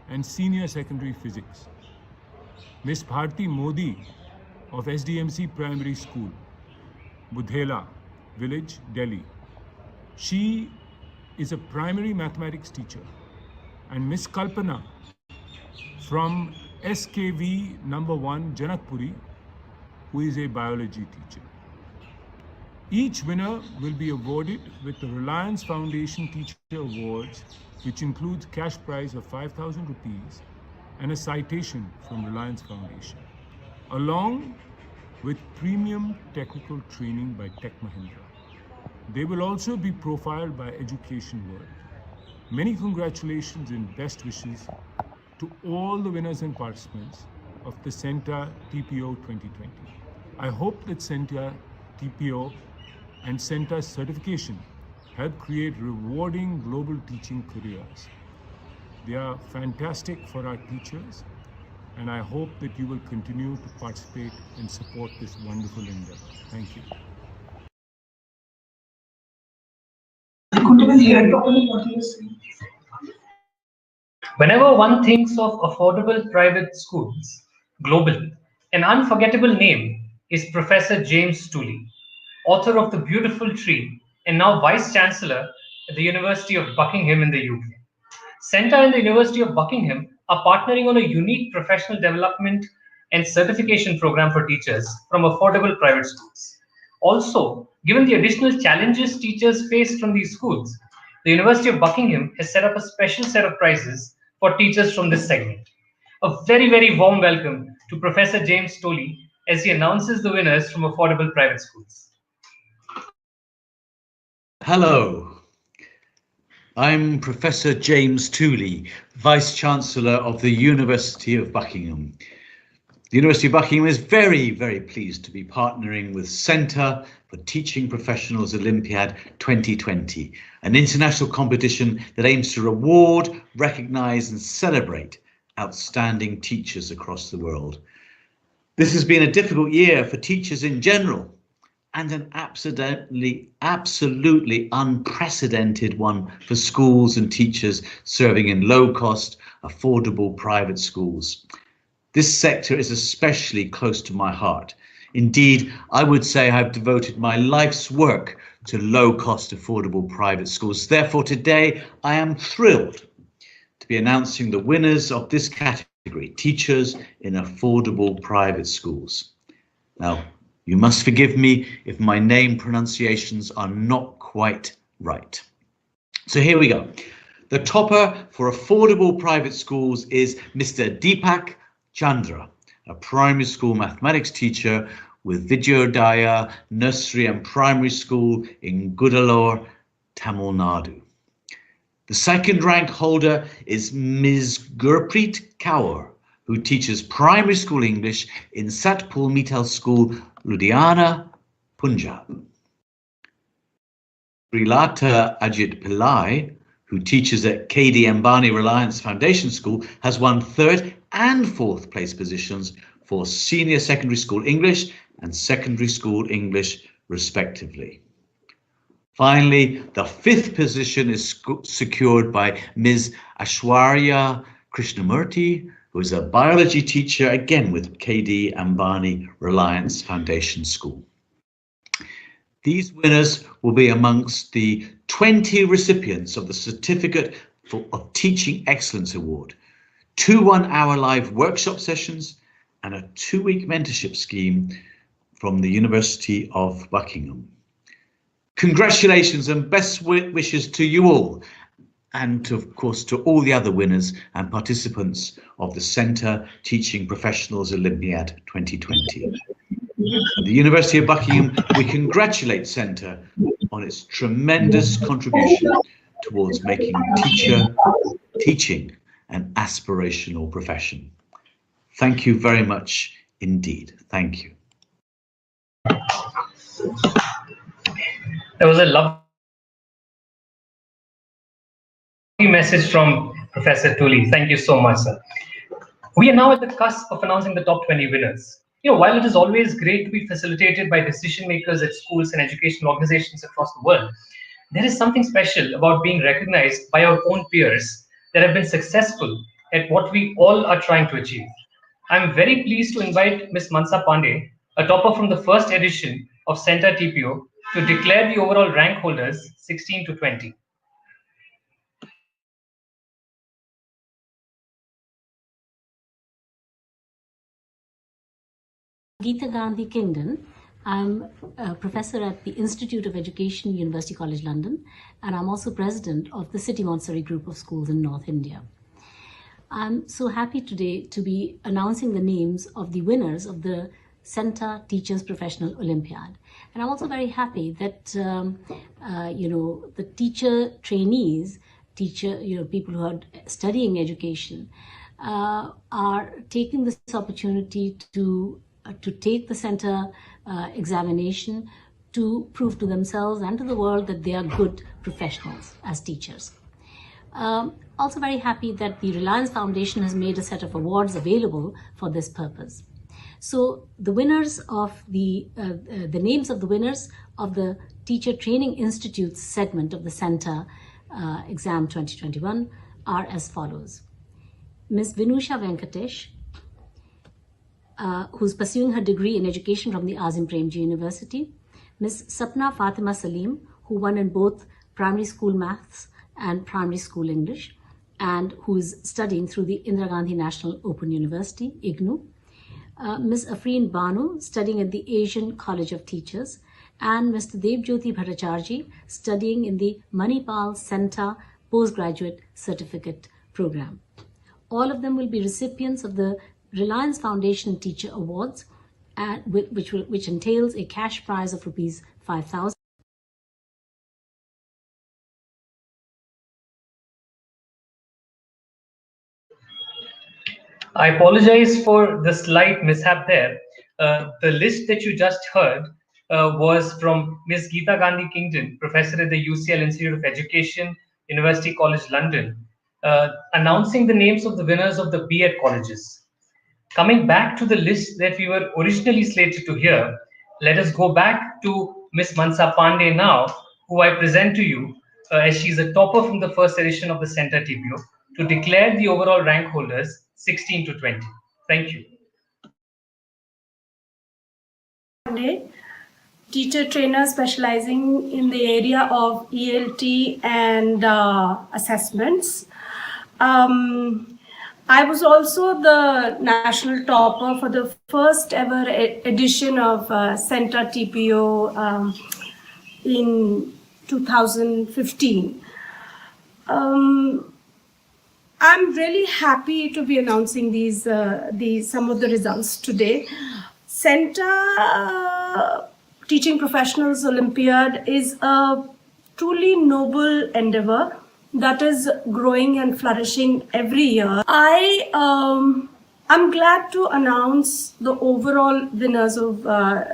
and senior secondary physics. Ms. Bharti Modi of SDMC Primary School, Budhela Village, Delhi. She is a primary mathematics teacher. And Ms. Kalpana from SKV number 1, Janakpuri, who is a biology teacher. Each winner will be awarded with the Reliance Foundation Teacher Awards, which includes cash prize of 5,000 rupees and a citation from Reliance Foundation, along with premium technical training by Tech Mahindra. They will also be profiled by Education World. Many congratulations and best wishes to all the winners and participants of the CENTA TPO 2020. I hope that CENTA TPO and CENTA certification help create rewarding global teaching careers. They are fantastic for our teachers, and I hope that you will continue to participate and support this wonderful endeavor. Thank you. I couldn't even hear properly what you were saying. Whenever one thinks of affordable private schools globally, an unforgettable name is Professor James Tooley, author of The Beautiful Tree and now Vice Chancellor at the University of Buckingham in the UK. CENTA and the University of Buckingham are partnering on a unique professional development and certification program for teachers from affordable private schools. Also, given the additional challenges teachers face from these schools, the University of Buckingham has set up a special set of prizes for teachers from this segment. A very, very warm welcome to Professor James Tooley as he announces the winners from affordable private schools. Hello, I'm Professor James Tooley, Vice Chancellor of the University of Buckingham. The University of Buckingham is very, very pleased to be partnering with CENTA for Teaching Professionals Olympiad 2020, an international competition that aims to reward, recognise and celebrate outstanding teachers across the world. This has been a difficult year for teachers in general, and an absolutely unprecedented one for schools and teachers serving in low-cost, affordable private schools. This sector is especially close to my heart. Indeed, I would say I've devoted my life's work to low-cost, affordable private schools. Therefore, today I am thrilled to be announcing the winners of this category, teachers in affordable private schools. Now, you must forgive me if my name pronunciations are not quite right. So here we go. The topper for affordable private schools is Mr. Deepak Chandra, a primary school mathematics teacher with Vidyodaya Nursery and Primary School in Gudalore, Tamil Nadu. The second rank holder is Ms. Gurpreet Kaur, who teaches primary school English in Satpur Mittal School, Ludhiana, Punjab. Srilata Ajit Pillai, who teaches at KD Ambani Reliance Foundation School, has won third and fourth place positions for senior secondary school English and secondary school English, respectively. Finally, the fifth position is secured by Ms. Ashwarya Krishnamurti, who is a biology teacher, again with KD Ambani Reliance Foundation School. These winners will be amongst the 20 recipients of the Certificate of Teaching Excellence Award, 2 one-hour live workshop sessions, and a 2-week mentorship scheme from the University of Buckingham. Congratulations and best wishes to you all, and of course to all the other winners and participants of the CENTA Teaching Professionals Olympiad 2020. At the University of Buckingham, we congratulate CENTA on its tremendous contribution towards making teaching an aspirational profession. Thank you very much indeed. Thank you. There was a lovely message from Professor Tully. Thank you so much, sir. We are now at the cusp of announcing the top 20 winners. While it is always great to be facilitated by decision makers at schools and educational organizations across the world, there is something special about being recognized by our own peers that have been successful at what we all are trying to achieve. I'm very pleased to invite Ms. Mansa Pandey, a topper from the first edition of CENTA TPO, to declare the overall rank holders 16 to 20. Geeta Gandhi Kingdon. I'm a professor at the Institute of Education, University College London, and I'm also president of the City Montessori Group of Schools in North India. I'm so happy today to be announcing the names of the winners of the CENTA Teachers Professional Olympiad. And I'm also very happy that, the teacher trainees, people who are studying education, are taking this opportunity to take the CENTA examination to prove to themselves and to the world that they are good professionals as teachers. Also very happy that the Reliance Foundation has made a set of awards available for this purpose. So the winners of the names of the winners of the Teacher Training Institute segment of the CENTA exam 2021 are as follows. Ms. Vinusha Venkatesh, who's pursuing her degree in education from the Azim Premji University. Ms. Sapna Fatima Salim, who won in both primary school maths and primary school English, and who is studying through the Indira Gandhi National Open University, IGNOU. Ms. Afreen Banu, studying at the Asian College of Teachers, and Mr. Devjyoti Bhattacharjee, studying in the Manipal CENTA Postgraduate Certificate Program. All of them will be recipients of the Reliance Foundation Teacher Awards, which entails a cash prize of Rs 5,000. I apologize for the slight mishap there. The list that you just heard was from Ms. Geeta Gandhi Kingdon, professor at the UCL Institute of Education, University College London, announcing the names of the winners of the B.Ed colleges. Coming back to the list that we were originally slated to hear, let us go back to Ms. Mansa Pandey now, who I present to you as she's a topper from the first edition of the CENTA TPO, to declare the overall rank holders 16 to 20. Thank you. Teacher trainer specializing in the area of ELT and assessments. I was also the national topper for the first ever edition of CENTA TPO in 2015. I'm really happy to be announcing these some of the results today. CENTA Teaching Professionals Olympiad is a truly noble endeavor that is growing and flourishing every year. I'm glad to announce the overall winners of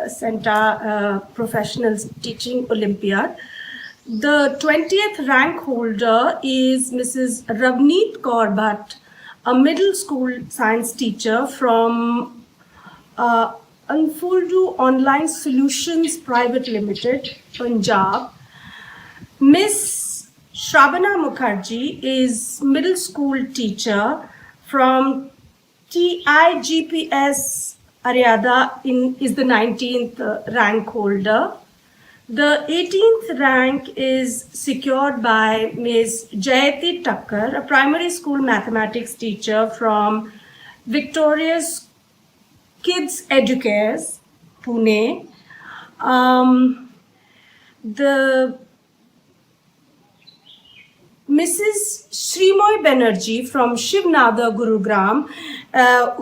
CENTA Professionals Teaching Olympiad. The 20th rank holder is Mrs. Ravneet Kaur Bhatt, a middle school science teacher from Unfuldu Online Solutions Private Limited, Punjab. Miss Shravana Mukherjee is middle school teacher from TIGPS Aryada is the 19th rank holder. The 18th rank is secured by Ms. Jayati Thakkar, a primary school mathematics teacher from Victorious Kids Educares, Pune. The Mrs. Srimoy Banerjee from Shivnada, Gurugram,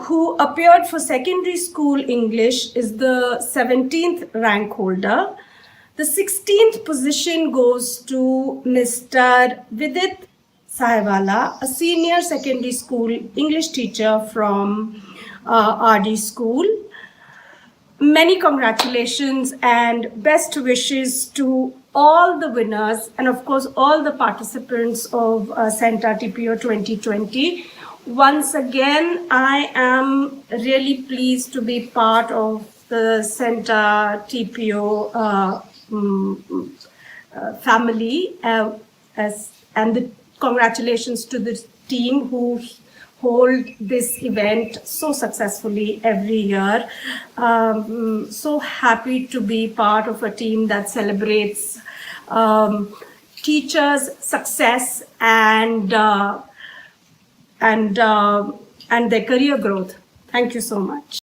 who appeared for secondary school English, is the 17th rank holder. The 16th position goes to Mr. Vidit Sahewala, a senior secondary school English teacher from RD School. Many congratulations and best wishes to all the winners and of course all the participants of CENTA TPO 2020. Once again, I am really pleased to be part of the CENTA TPO family, and the congratulations to the team who hold this event so successfully every year. So happy to be part of a team that celebrates teachers' success and their career growth. Thank you so much.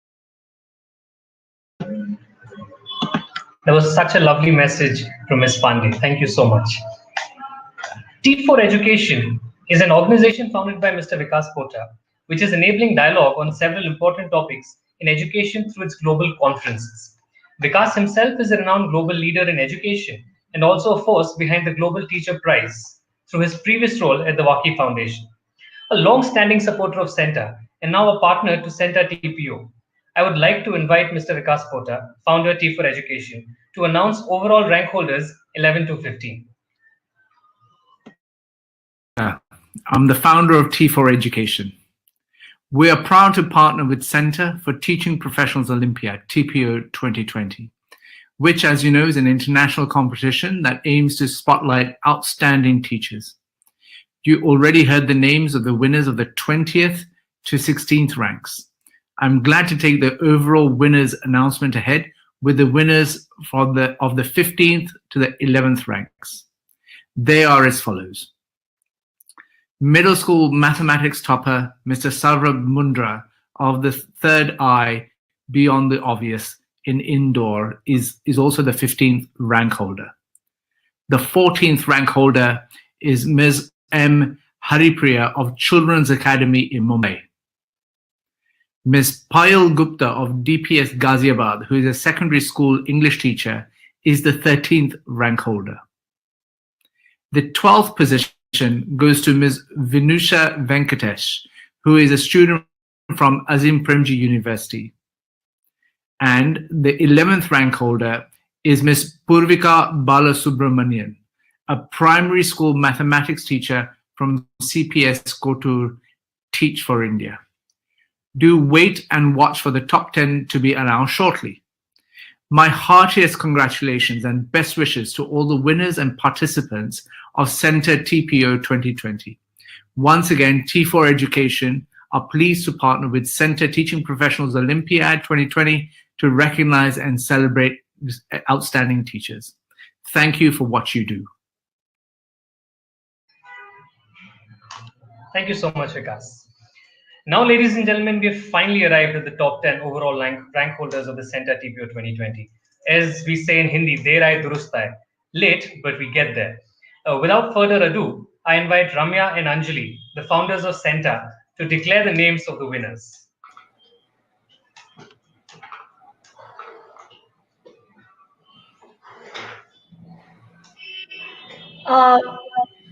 That was such a lovely message from Ms. Pandey. Thank you so much. T4 Education is an organization founded by Mr. Vikas Kota, which is enabling dialogue on several important topics in education through its global conferences. Vikas himself is a renowned global leader in education and also a force behind the Global Teacher Prize through his previous role at the Waki Foundation. A long-standing supporter of CENTA and now a partner to CENTA TPO, I would like to invite Mr. Vikas Kota, founder T4 Education, to announce overall rank holders 11 to 15. I'm the founder of T4 Education. We are proud to partner with Centre for Teaching Professionals Olympiad, TPO 2020, which, as you know, is an international competition that aims to spotlight outstanding teachers. You already heard the names of the winners of the 20th to 16th ranks. I'm glad to take the overall winners announcement ahead with the winners of the 15th to the 11th ranks. They are as follows. Middle school mathematics topper, Mr. Saurabh Mundra of the Third Eye Beyond the Obvious in Indore is also the 15th rank holder. The 14th rank holder is Ms. M. Haripriya of Children's Academy in Mumbai. Ms. Payal Gupta of DPS Ghaziabad, who is a secondary school English teacher, is the 13th rank holder. The 12th position goes to Ms. Vinusha Venkatesh, who is a student from Azim Premji University. And the 11th rank holder is Ms. Purvika Balasubramanian, a primary school mathematics teacher from CPS Kotur, Teach for India. Do wait and watch for the top 10 to be announced shortly. My heartiest congratulations and best wishes to all the winners and participants of CENTA TPO 2020. Once again, T4 Education are pleased to partner with CENTA Teaching Professionals Olympiad 2020 to recognize and celebrate outstanding teachers. Thank you for what you do. Thank you so much, Vikas. Now, ladies and gentlemen, we have finally arrived at the top 10 overall rank holders of the CENTA TPO 2020. As we say in Hindi, der aaye durust aaye. Late, but we get there. Without further ado, I invite Ramya and Anjali, the founders of CENTA, to declare the names of the winners.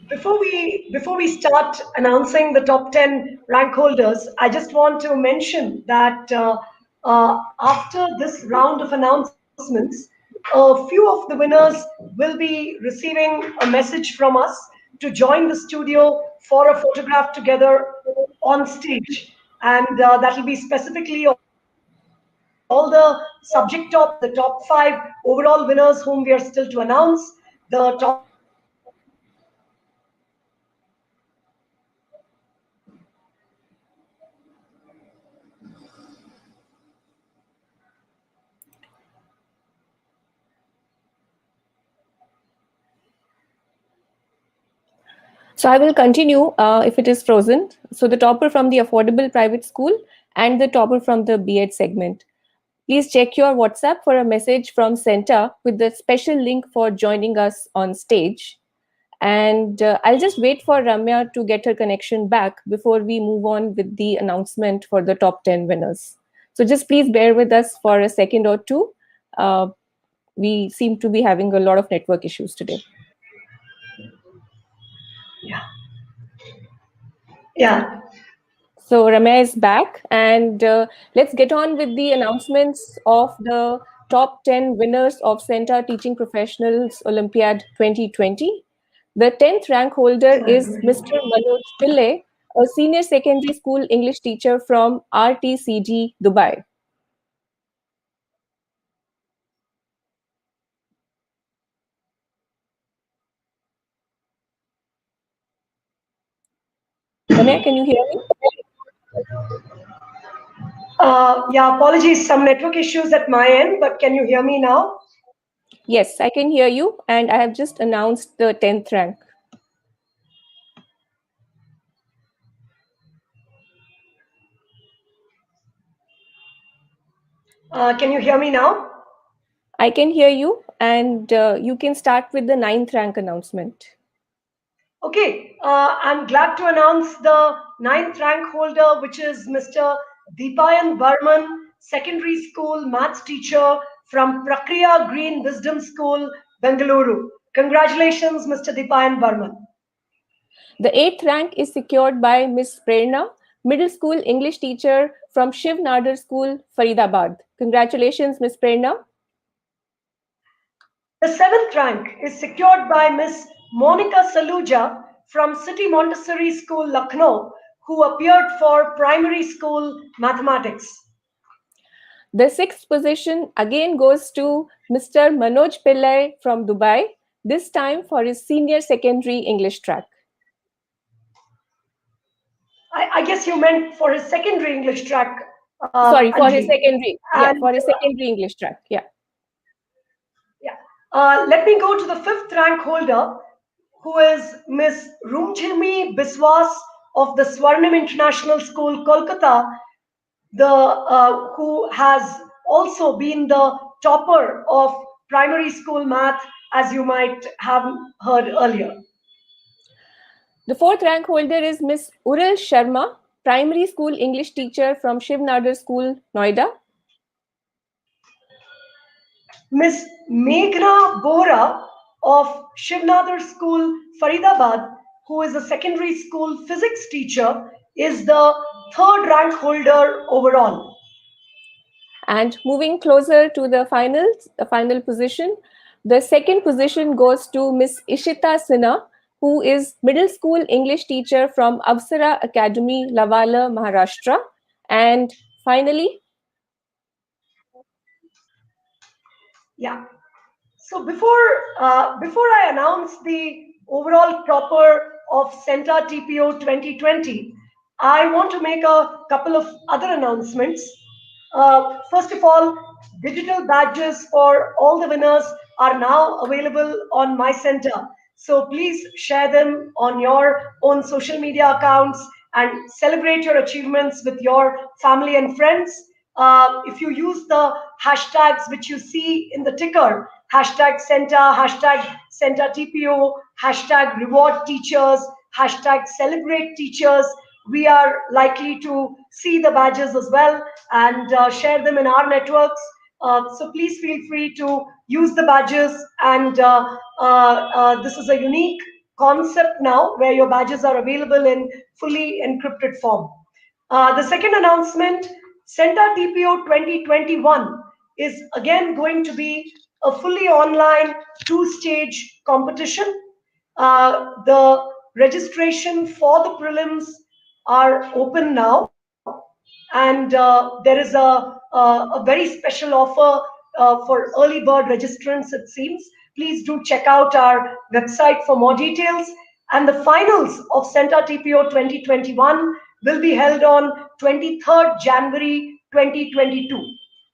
Before we start announcing the top 10 rank holders, I just want to mention that after this round of announcements, a few of the winners will be receiving a message from us to join the studio for a photograph together on stage. And that will be specifically all the the top 5 overall winners whom we are still to announce, the top So I will continue if it is frozen. So the topper from the affordable private school and the topper from the B.Ed segment. Please check your WhatsApp for a message from CENTA with the special link for joining us on stage. And I'll just wait for Ramya to get her connection back before we move on with the announcement for the top 10 winners. So just please bear with us for a second or two. We seem to be having a lot of network issues today. Yeah. So Ramya is back, and let's get on with the announcements of the top 10 winners of CENTA Teaching Professionals Olympiad 2020. The 10th rank holder is Mr. Manoj Pillai, a senior secondary school English teacher from RTCD, Dubai. Ramya, can you hear me? Yeah, apologies, some network issues at my end, but can you hear me now? Yes, I can hear you, and I have just announced the 10th rank. Can you hear me now? I can hear you, and you can start with the 9th rank announcement. Okay, I'm glad to announce the 9th rank holder, which is Mr. Deepayan Burman, secondary school maths teacher from Prakriya Green Wisdom School, Bengaluru. Congratulations, Mr. Deepayan Burman. The 8th rank is secured by Miss Prerna, middle school English teacher from Shiv Nadar School, Faridabad. Congratulations, Miss Prerna. The 7th rank is secured by Miss Monica Saluja from City Montessori School, Lucknow, who appeared for primary school mathematics. The 6th position again goes to Mr. Manoj Pillai from Dubai, this time for his senior secondary English track. I guess you meant for his secondary English track. Sorry, for his Anjali. secondary. Yeah, for his secondary English track. Yeah. Yeah. Let me go to the 5th rank holder, who is Miss Rumjhimi Biswas of the Swarnim International School, Kolkata, who has also been the topper of primary school math, as you might have heard earlier. The 4th rank holder is Miss Uril Sharma, primary school English teacher from Shiv Nadar School, Noida. Miss Meghna Bora of Shiv Nadar School, Faridabad, who is a secondary school physics teacher, is the 3rd rank holder overall. And moving closer to the finals, the final position, the 2nd position goes to Miss Ishita Sinha, who is middle school English teacher from Avsara Academy, Lavala, Maharashtra. And finally, yeah. So before I announce the overall topper of CENTA TPO 2020, I want to make a couple of other announcements. First of all, digital badges for all the winners are now available on My Center. So please share them on your own social media accounts and celebrate your achievements with your family and friends. If you use the hashtags which you see in the ticker, hashtag CENTA, hashtag CENTA TPO, hashtag reward teachers, hashtag celebrate teachers, we are likely to see the badges as well and share them in our networks. So please feel free to use the badges, and this is a unique concept now where your badges are available in fully encrypted form. The second announcement, CENTA TPO 2021 is again going to be a fully online 2-stage competition. The registration for the prelims are open now, and there is a very special offer for early bird registrants, it seems. Please do check out our website for more details. And the finals of CENTA TPO 2021 will be held on 23rd January 2022.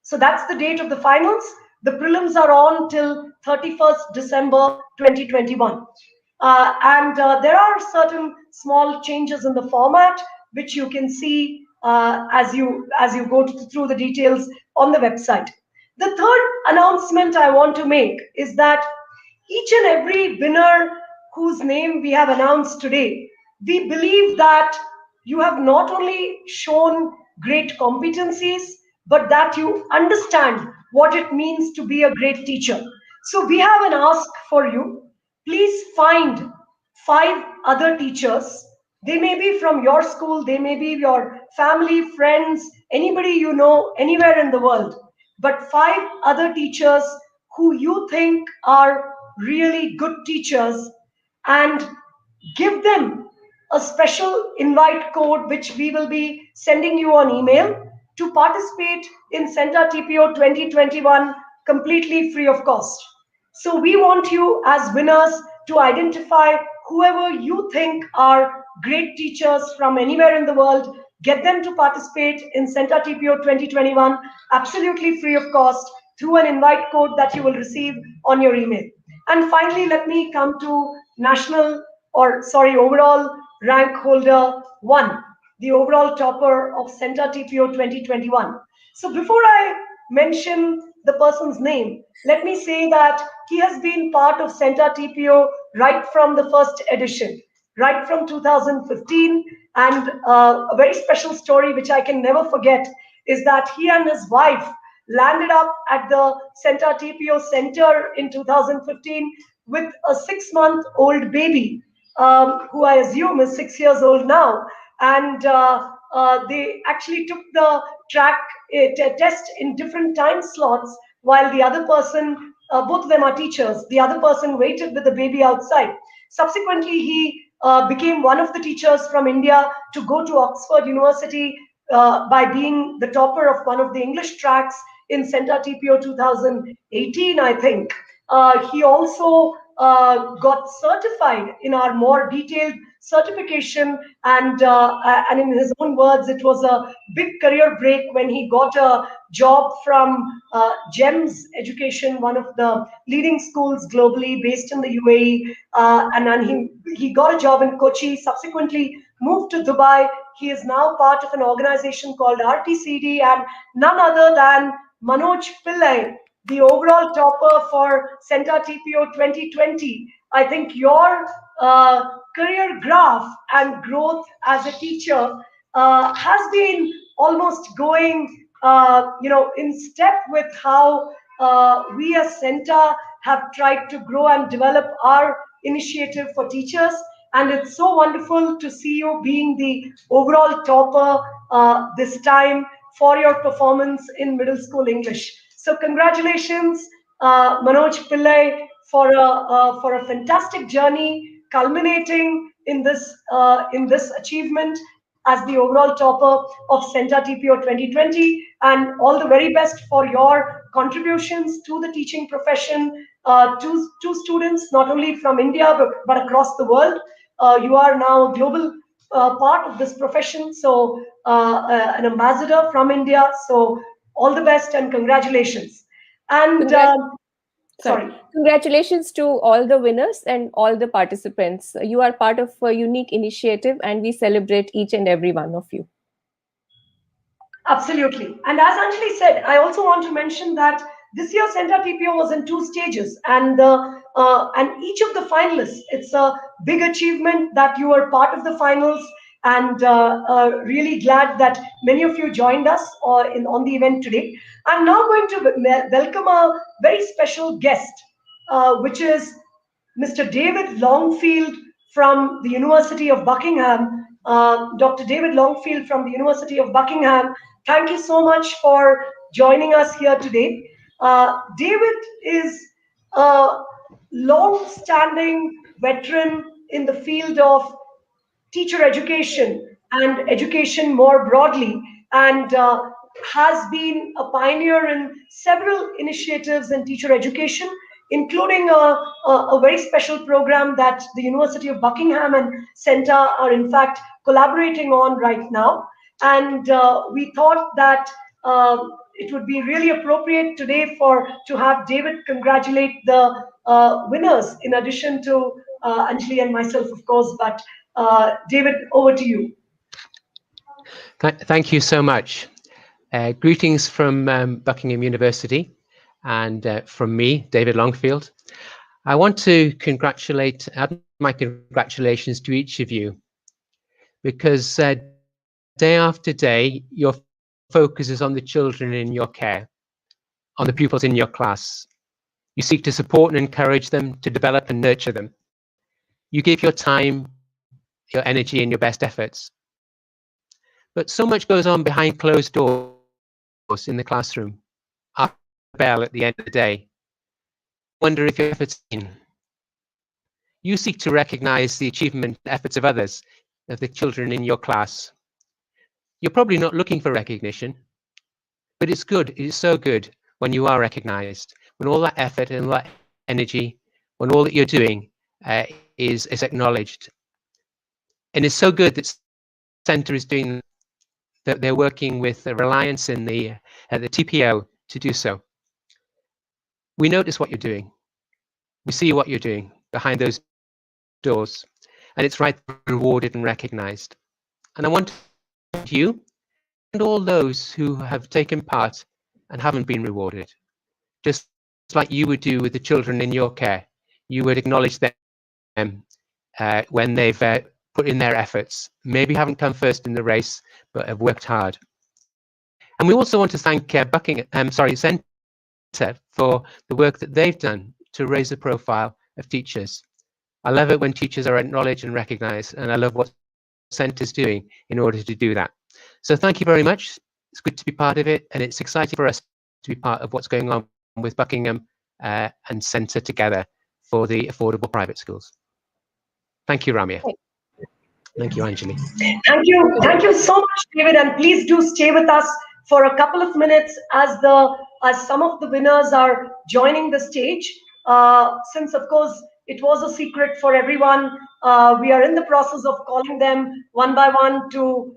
So that's the date of the finals. The prelims are on till 31st December 2021. And there are certain small changes in the format, which you can see as you go through the details on the website. The third announcement I want to make is that each and every winner whose name we have announced today, we believe that you have not only shown great competencies, but that you understand what it means to be a great teacher. So we have an ask for you. Please find 5 other teachers. They may be from your school, they may be your family, friends, anybody you know, anywhere in the world. But 5 other teachers who you think are really good teachers, and give them a special invite code which we will be sending you on email to participate in CENTA TPO 2021 completely free of cost. So we want you as winners to identify whoever you think are great teachers from anywhere in the world, get them to participate in CENTA TPO 2021 absolutely free of cost through an invite code that you will receive on your email. And finally, let me come to overall rank holder 1, the overall topper of CENTA TPO 2021. So before I mention the person's name, let me say that he has been part of CENTA TPO right from the first edition, right from 2015. And a very special story which I can never forget is that he and his wife landed up at the CENTA TPO Center in 2015 with a 6-month-old baby, who I assume is 6 years old now. And they actually took the track test in different time slots, while the other person, both of them are teachers, the other person waited with the baby outside. Subsequently, he became one of the teachers from India to go to Oxford University by being the topper of one of the English tracks in CENTA TPO 2018, I think. He also got certified in our more detailed certification, and in his own words, it was a big career break when he got a job from GEMS Education, one of the leading schools globally based in the UAE, and then he got a job in Kochi, subsequently moved to Dubai. He is now part of an organization called RTCD, and none other than Manoj Pillai, the overall topper for CENTA TPO 2020. I think your career graph and growth as a teacher has been almost going, in step with how we as CENTA have tried to grow and develop our initiative for teachers. And it's so wonderful to see you being the overall topper this time for your performance in middle school English. So congratulations, Manoj Pillai, for a fantastic journey, culminating in this achievement as the overall topper of CENTA TPO 2020, and all the very best for your contributions to the teaching profession, to students not only from India but across the world. You are now a global part of this profession, so an ambassador from India. So all the best and congratulations. And congratulations to all the winners and all the participants. You are part of a unique initiative, and we celebrate each and every one of you. Absolutely. And as Anjali said, I also want to mention that this year CENTA TPO was in 2 stages, and each of the finalists, it's a big achievement that you were part of the finals, and really glad that many of you joined us on the event today. I'm now going to welcome a very special guest, which is Mr. David Longfield from the University of Buckingham. Dr. David Longfield from the University of Buckingham, thank you so much for joining us here today. David is a long-standing veteran in the field of teacher education and education more broadly, and has been a pioneer in several initiatives in teacher education, including a very special program that the University of Buckingham and CENTA are in fact collaborating on right now. And we thought that it would be really appropriate today to have David congratulate the winners, in addition to Anjali and myself, of course. But David, over to you. Thank you so much. Greetings from Buckingham University and from me, David Longfield. I want to add my congratulations to each of you, because day after day, your focus is on the children in your care, on the pupils in your class. You seek to support and encourage them, to develop and nurture them. You give your time, your energy, and your best efforts. But so much goes on behind closed doors in the classroom, after the bell at the end of the day. Wonder if your efforts are seen. You seek to recognize the achievement and efforts of others, of the children in your class. You're probably not looking for recognition, but it's good, it's so good when you are recognized, when all that effort and all that energy, when all that you're doing is acknowledged. And it's so good that CENTA is doing that. They're working with Reliance and the TPO to do so. We notice what you're doing. We see what you're doing behind those doors, and it's right to be rewarded and recognized. And I want to thank you and all those who have taken part and haven't been rewarded, just like you would do with the children in your care. You would acknowledge them when they've put in their efforts, maybe haven't come first in the race, but have worked hard. And we also want to thank CENTA for the work that they've done to raise the profile of teachers. I love it when teachers are acknowledged and recognized, and I love what CENTA is doing in order to do that. So thank you very much. It's good to be part of it, and it's exciting for us to be part of what's going on with Buckingham and CENTA together for the affordable private schools. Thank you, Ramya. Thank you, Anjali. Thank you so much, David, and please do stay with us for a couple of minutes as some of the winners are joining the stage. Since of course it was a secret for everyone, we are in the process of calling them one by one to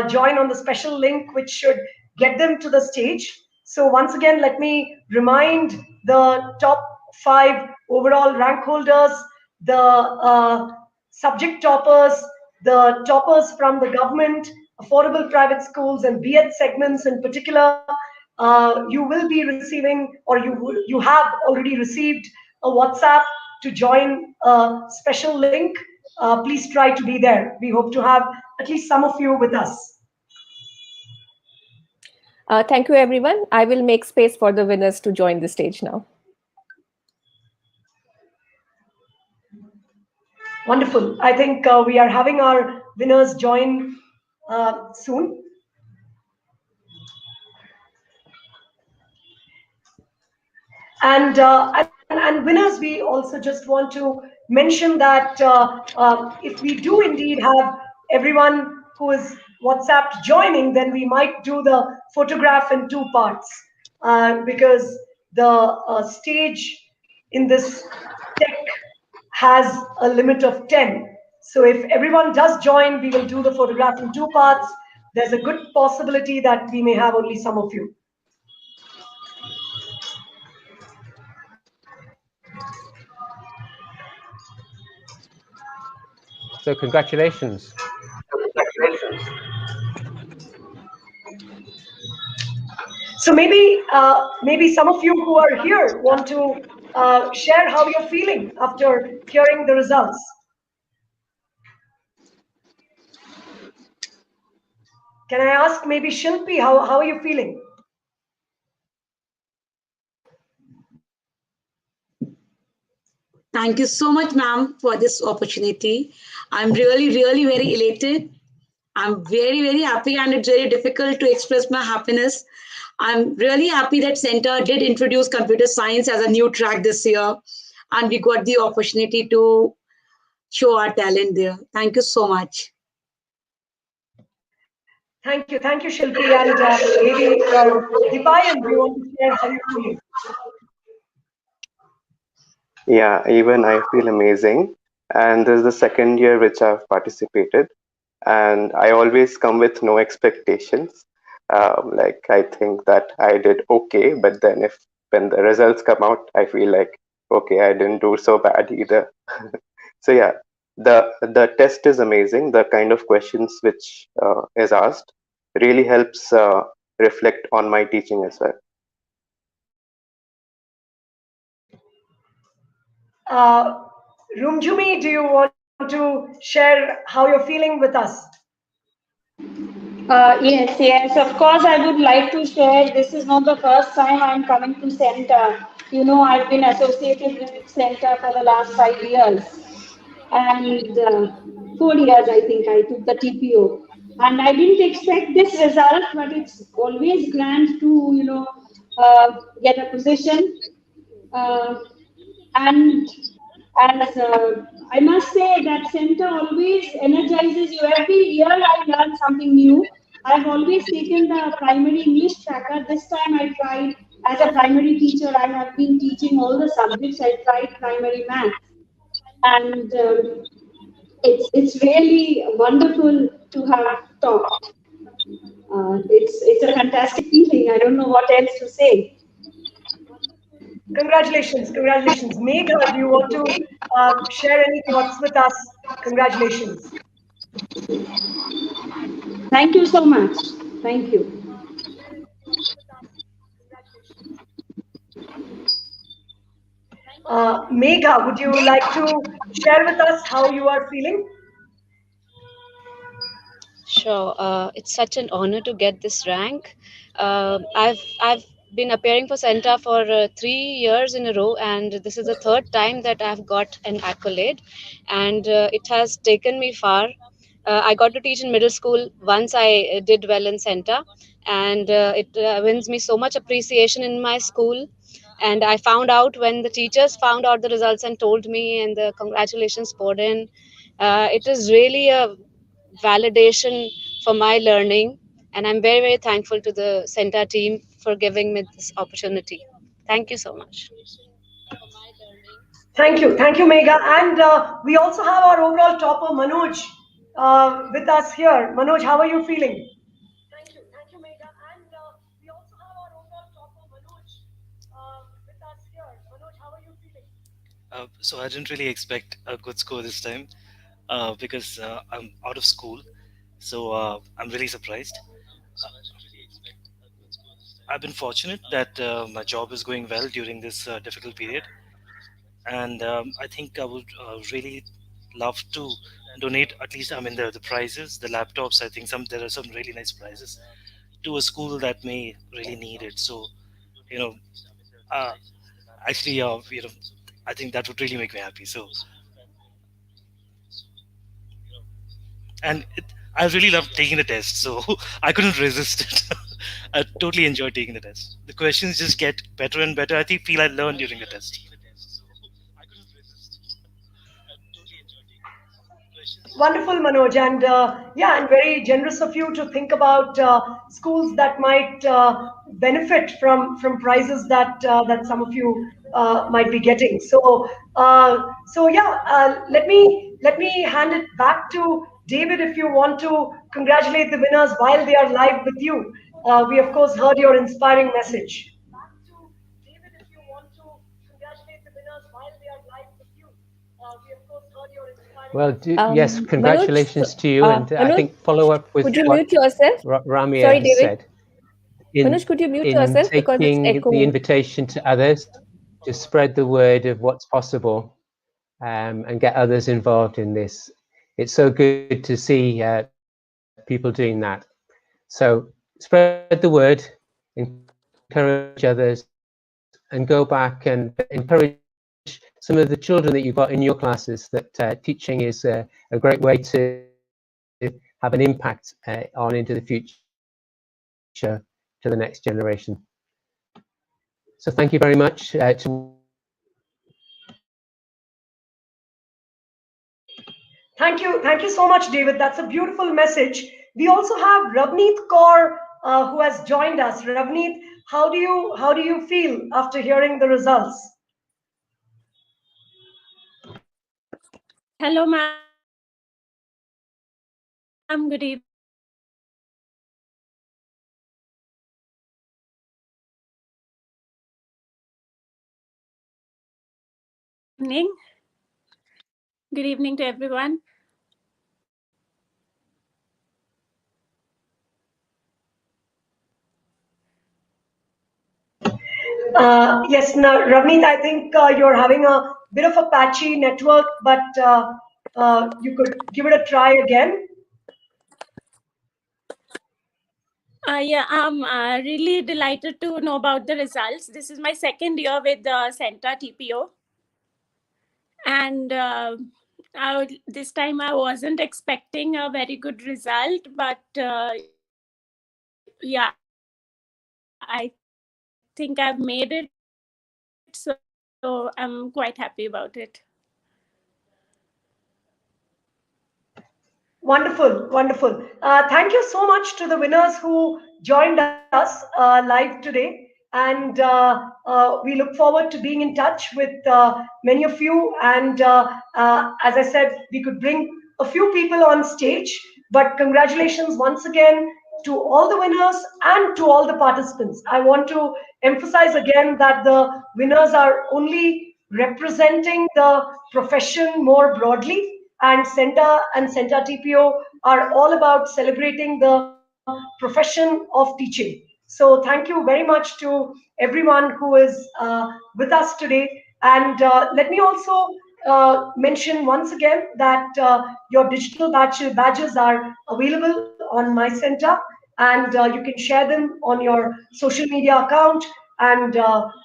join on the special link, which should get them to the stage. So once again, let me remind the top 5 overall rank holders, the subject toppers, the toppers from the government, affordable private schools, and B.Ed segments in particular. You will be receiving, or you have already received, a WhatsApp to join a special link. Please try to be there. We hope to have at least some of you with us. Thank you, everyone. I will make space for the winners to join the stage now. Wonderful. I think we are having our winners join soon. And winners, we also just want to mention that if we do indeed have everyone who is WhatsApp joining, then we might do the photograph in 2 parts, because the stage in this tech has a limit of 10. So if everyone does join, we will do the photograph in 2 parts. There's a good possibility that we may have only some of you. So congratulations. So maybe some of you who are here want to share how you're feeling after hearing the results. Can I ask maybe Shilpi, how are you feeling? Thank you so much, ma'am, for this opportunity. I'm really, really very elated. I'm very, very happy, and it's very difficult to express my happiness. I'm really happy that CENTA did introduce computer science as a new track this year, and we got the opportunity to show our talent there. Thank you so much. Thank you, Shilpi, and maybe Dipayan, do you want to share how you're feeling? Yeah, even I feel amazing. And this is the second year which I've participated. And I always come with no expectations. Like I think that I did okay, but then when the results come out, I feel like, okay, I didn't do so bad either. So yeah, the test is amazing. The kind of questions which is asked really helps reflect on my teaching as well. Rumjumi, do you want to share how you're feeling with us? Yes, of course, I would like to share. This is not the first time I'm coming to CENTA. You know, I've been associated with CENTA for the last 5 years. And 4 years, I think, I took the TPO. And I didn't expect this result, but it's always grand to, get a position. And as I must say that center always energizes you. Every year I learn something new. I've always taken the primary English tracker. This time I tried, as a primary teacher, I have been teaching all the subjects. I tried primary math. And it's really wonderful to have taught. It's a fantastic feeling. I don't know what else to say. Congratulations, congratulations. Megha, do you want to share any thoughts with us? Congratulations. Thank you so much. Thank you. Megha, would you like to share with us how you are feeling? Sure. It's such an honor to get this rank. I've been appearing for CENTA for 3 years in a row, and this is the third time that I've got an accolade, and it has taken me far. I got to teach in middle school once I did well in CENTA, and it wins me so much appreciation in my school. And I found out when the teachers found out the results and told me, and the congratulations poured in. It is really a validation for my learning, and I'm very, very thankful to the CENTA team for giving me this opportunity. Thank you so much. Thank you, Megha. And we also have our overall topper, Manoj, with us here. Manoj, how are you feeling? Thank you, Megha. And we also have our overall topper, Manoj, with us here. Manoj, how are you feeling? So I didn't really expect a good score this time because I'm out of school. So I'm really surprised. Uh, I've been fortunate that my job is going well during this difficult period, and I think I would really love to donate at least, I mean, the prizes, the laptops. I think there are some really nice prizes to a school that may really need it. So you know, uh, actually, I think that would really make me happy. So and I really loved taking the test, so I couldn't resist it. I totally enjoyed taking the test. The questions just get better and better. I think feel I learned during the test. Wonderful, Manoj, and yeah, and very generous of you to think about schools that might benefit from prizes that some of you might be getting. So yeah, let me hand it back to David if you want to congratulate the winners while they are live with you. We of course heard your inspiring message. Well, yes, Manoj, congratulations to you. And I Manoj, think follow up with could you what mute yourself? Ramya Sorry, has David. said. In, Manoj, could you mute in yourself because it's taking the echoing? invitation to others to spread the word of what's possible and get others involved in this. It's so good to see people doing that. So spread the word, encourage others, and go back and encourage some of the children that you've got in your classes that teaching is a great way to have an impact on into the future to the next generation. So thank you very much to Thank you so much, David. That's a beautiful message. We also have Ravneet Kaur who has joined us. Ravneet, how do you feel after hearing the results? Hello, ma'am. Good evening. Good evening to everyone. Yes, now, Ravneet, I think you're having a bit of a patchy network, but you could give it a try again. Yeah, I'm really delighted to know about the results. This is my second year with the CENTA TPO. And this time I wasn't expecting a very good result, but yeah, I think I've made it. So I'm quite happy about it. Wonderful, wonderful. Thank you so much to the winners who joined us live today. And we look forward to being in touch with many of you. And as I said, we could bring a few people on stage. But congratulations once again to all the winners and to all the participants. I want to emphasize again that the winners are only representing the profession more broadly, and CENTA and CENTA TPO are all about celebrating the profession of teaching. So thank you very much to everyone who is with us today. And let me also mention once again that your digital badges are available on my center, and you can share them on your social media account, and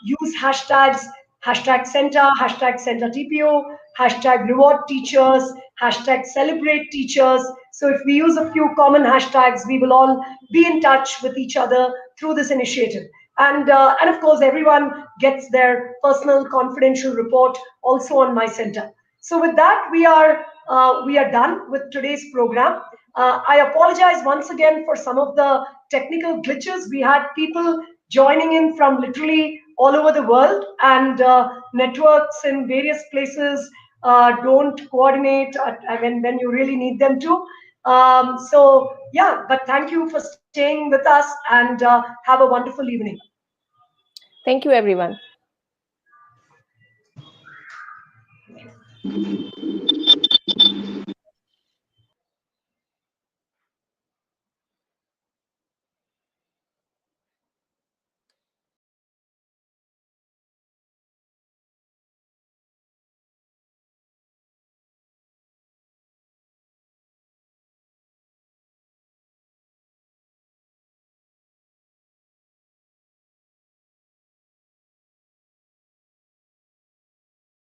use hashtags, hashtag Center, hashtag Center TPO, hashtag reward teachers, hashtag celebrate teachers. So if we use a few common hashtags, we will all be in touch with each other through this initiative. And of course, everyone gets their personal confidential report also on my center. So with that, we are done with today's program. I apologize once again for some of the technical glitches. We had people joining in from literally all over the world, and networks in various places don't coordinate when you really need them to. So yeah, but thank you for staying with us, and have a wonderful evening. Thank you, everyone.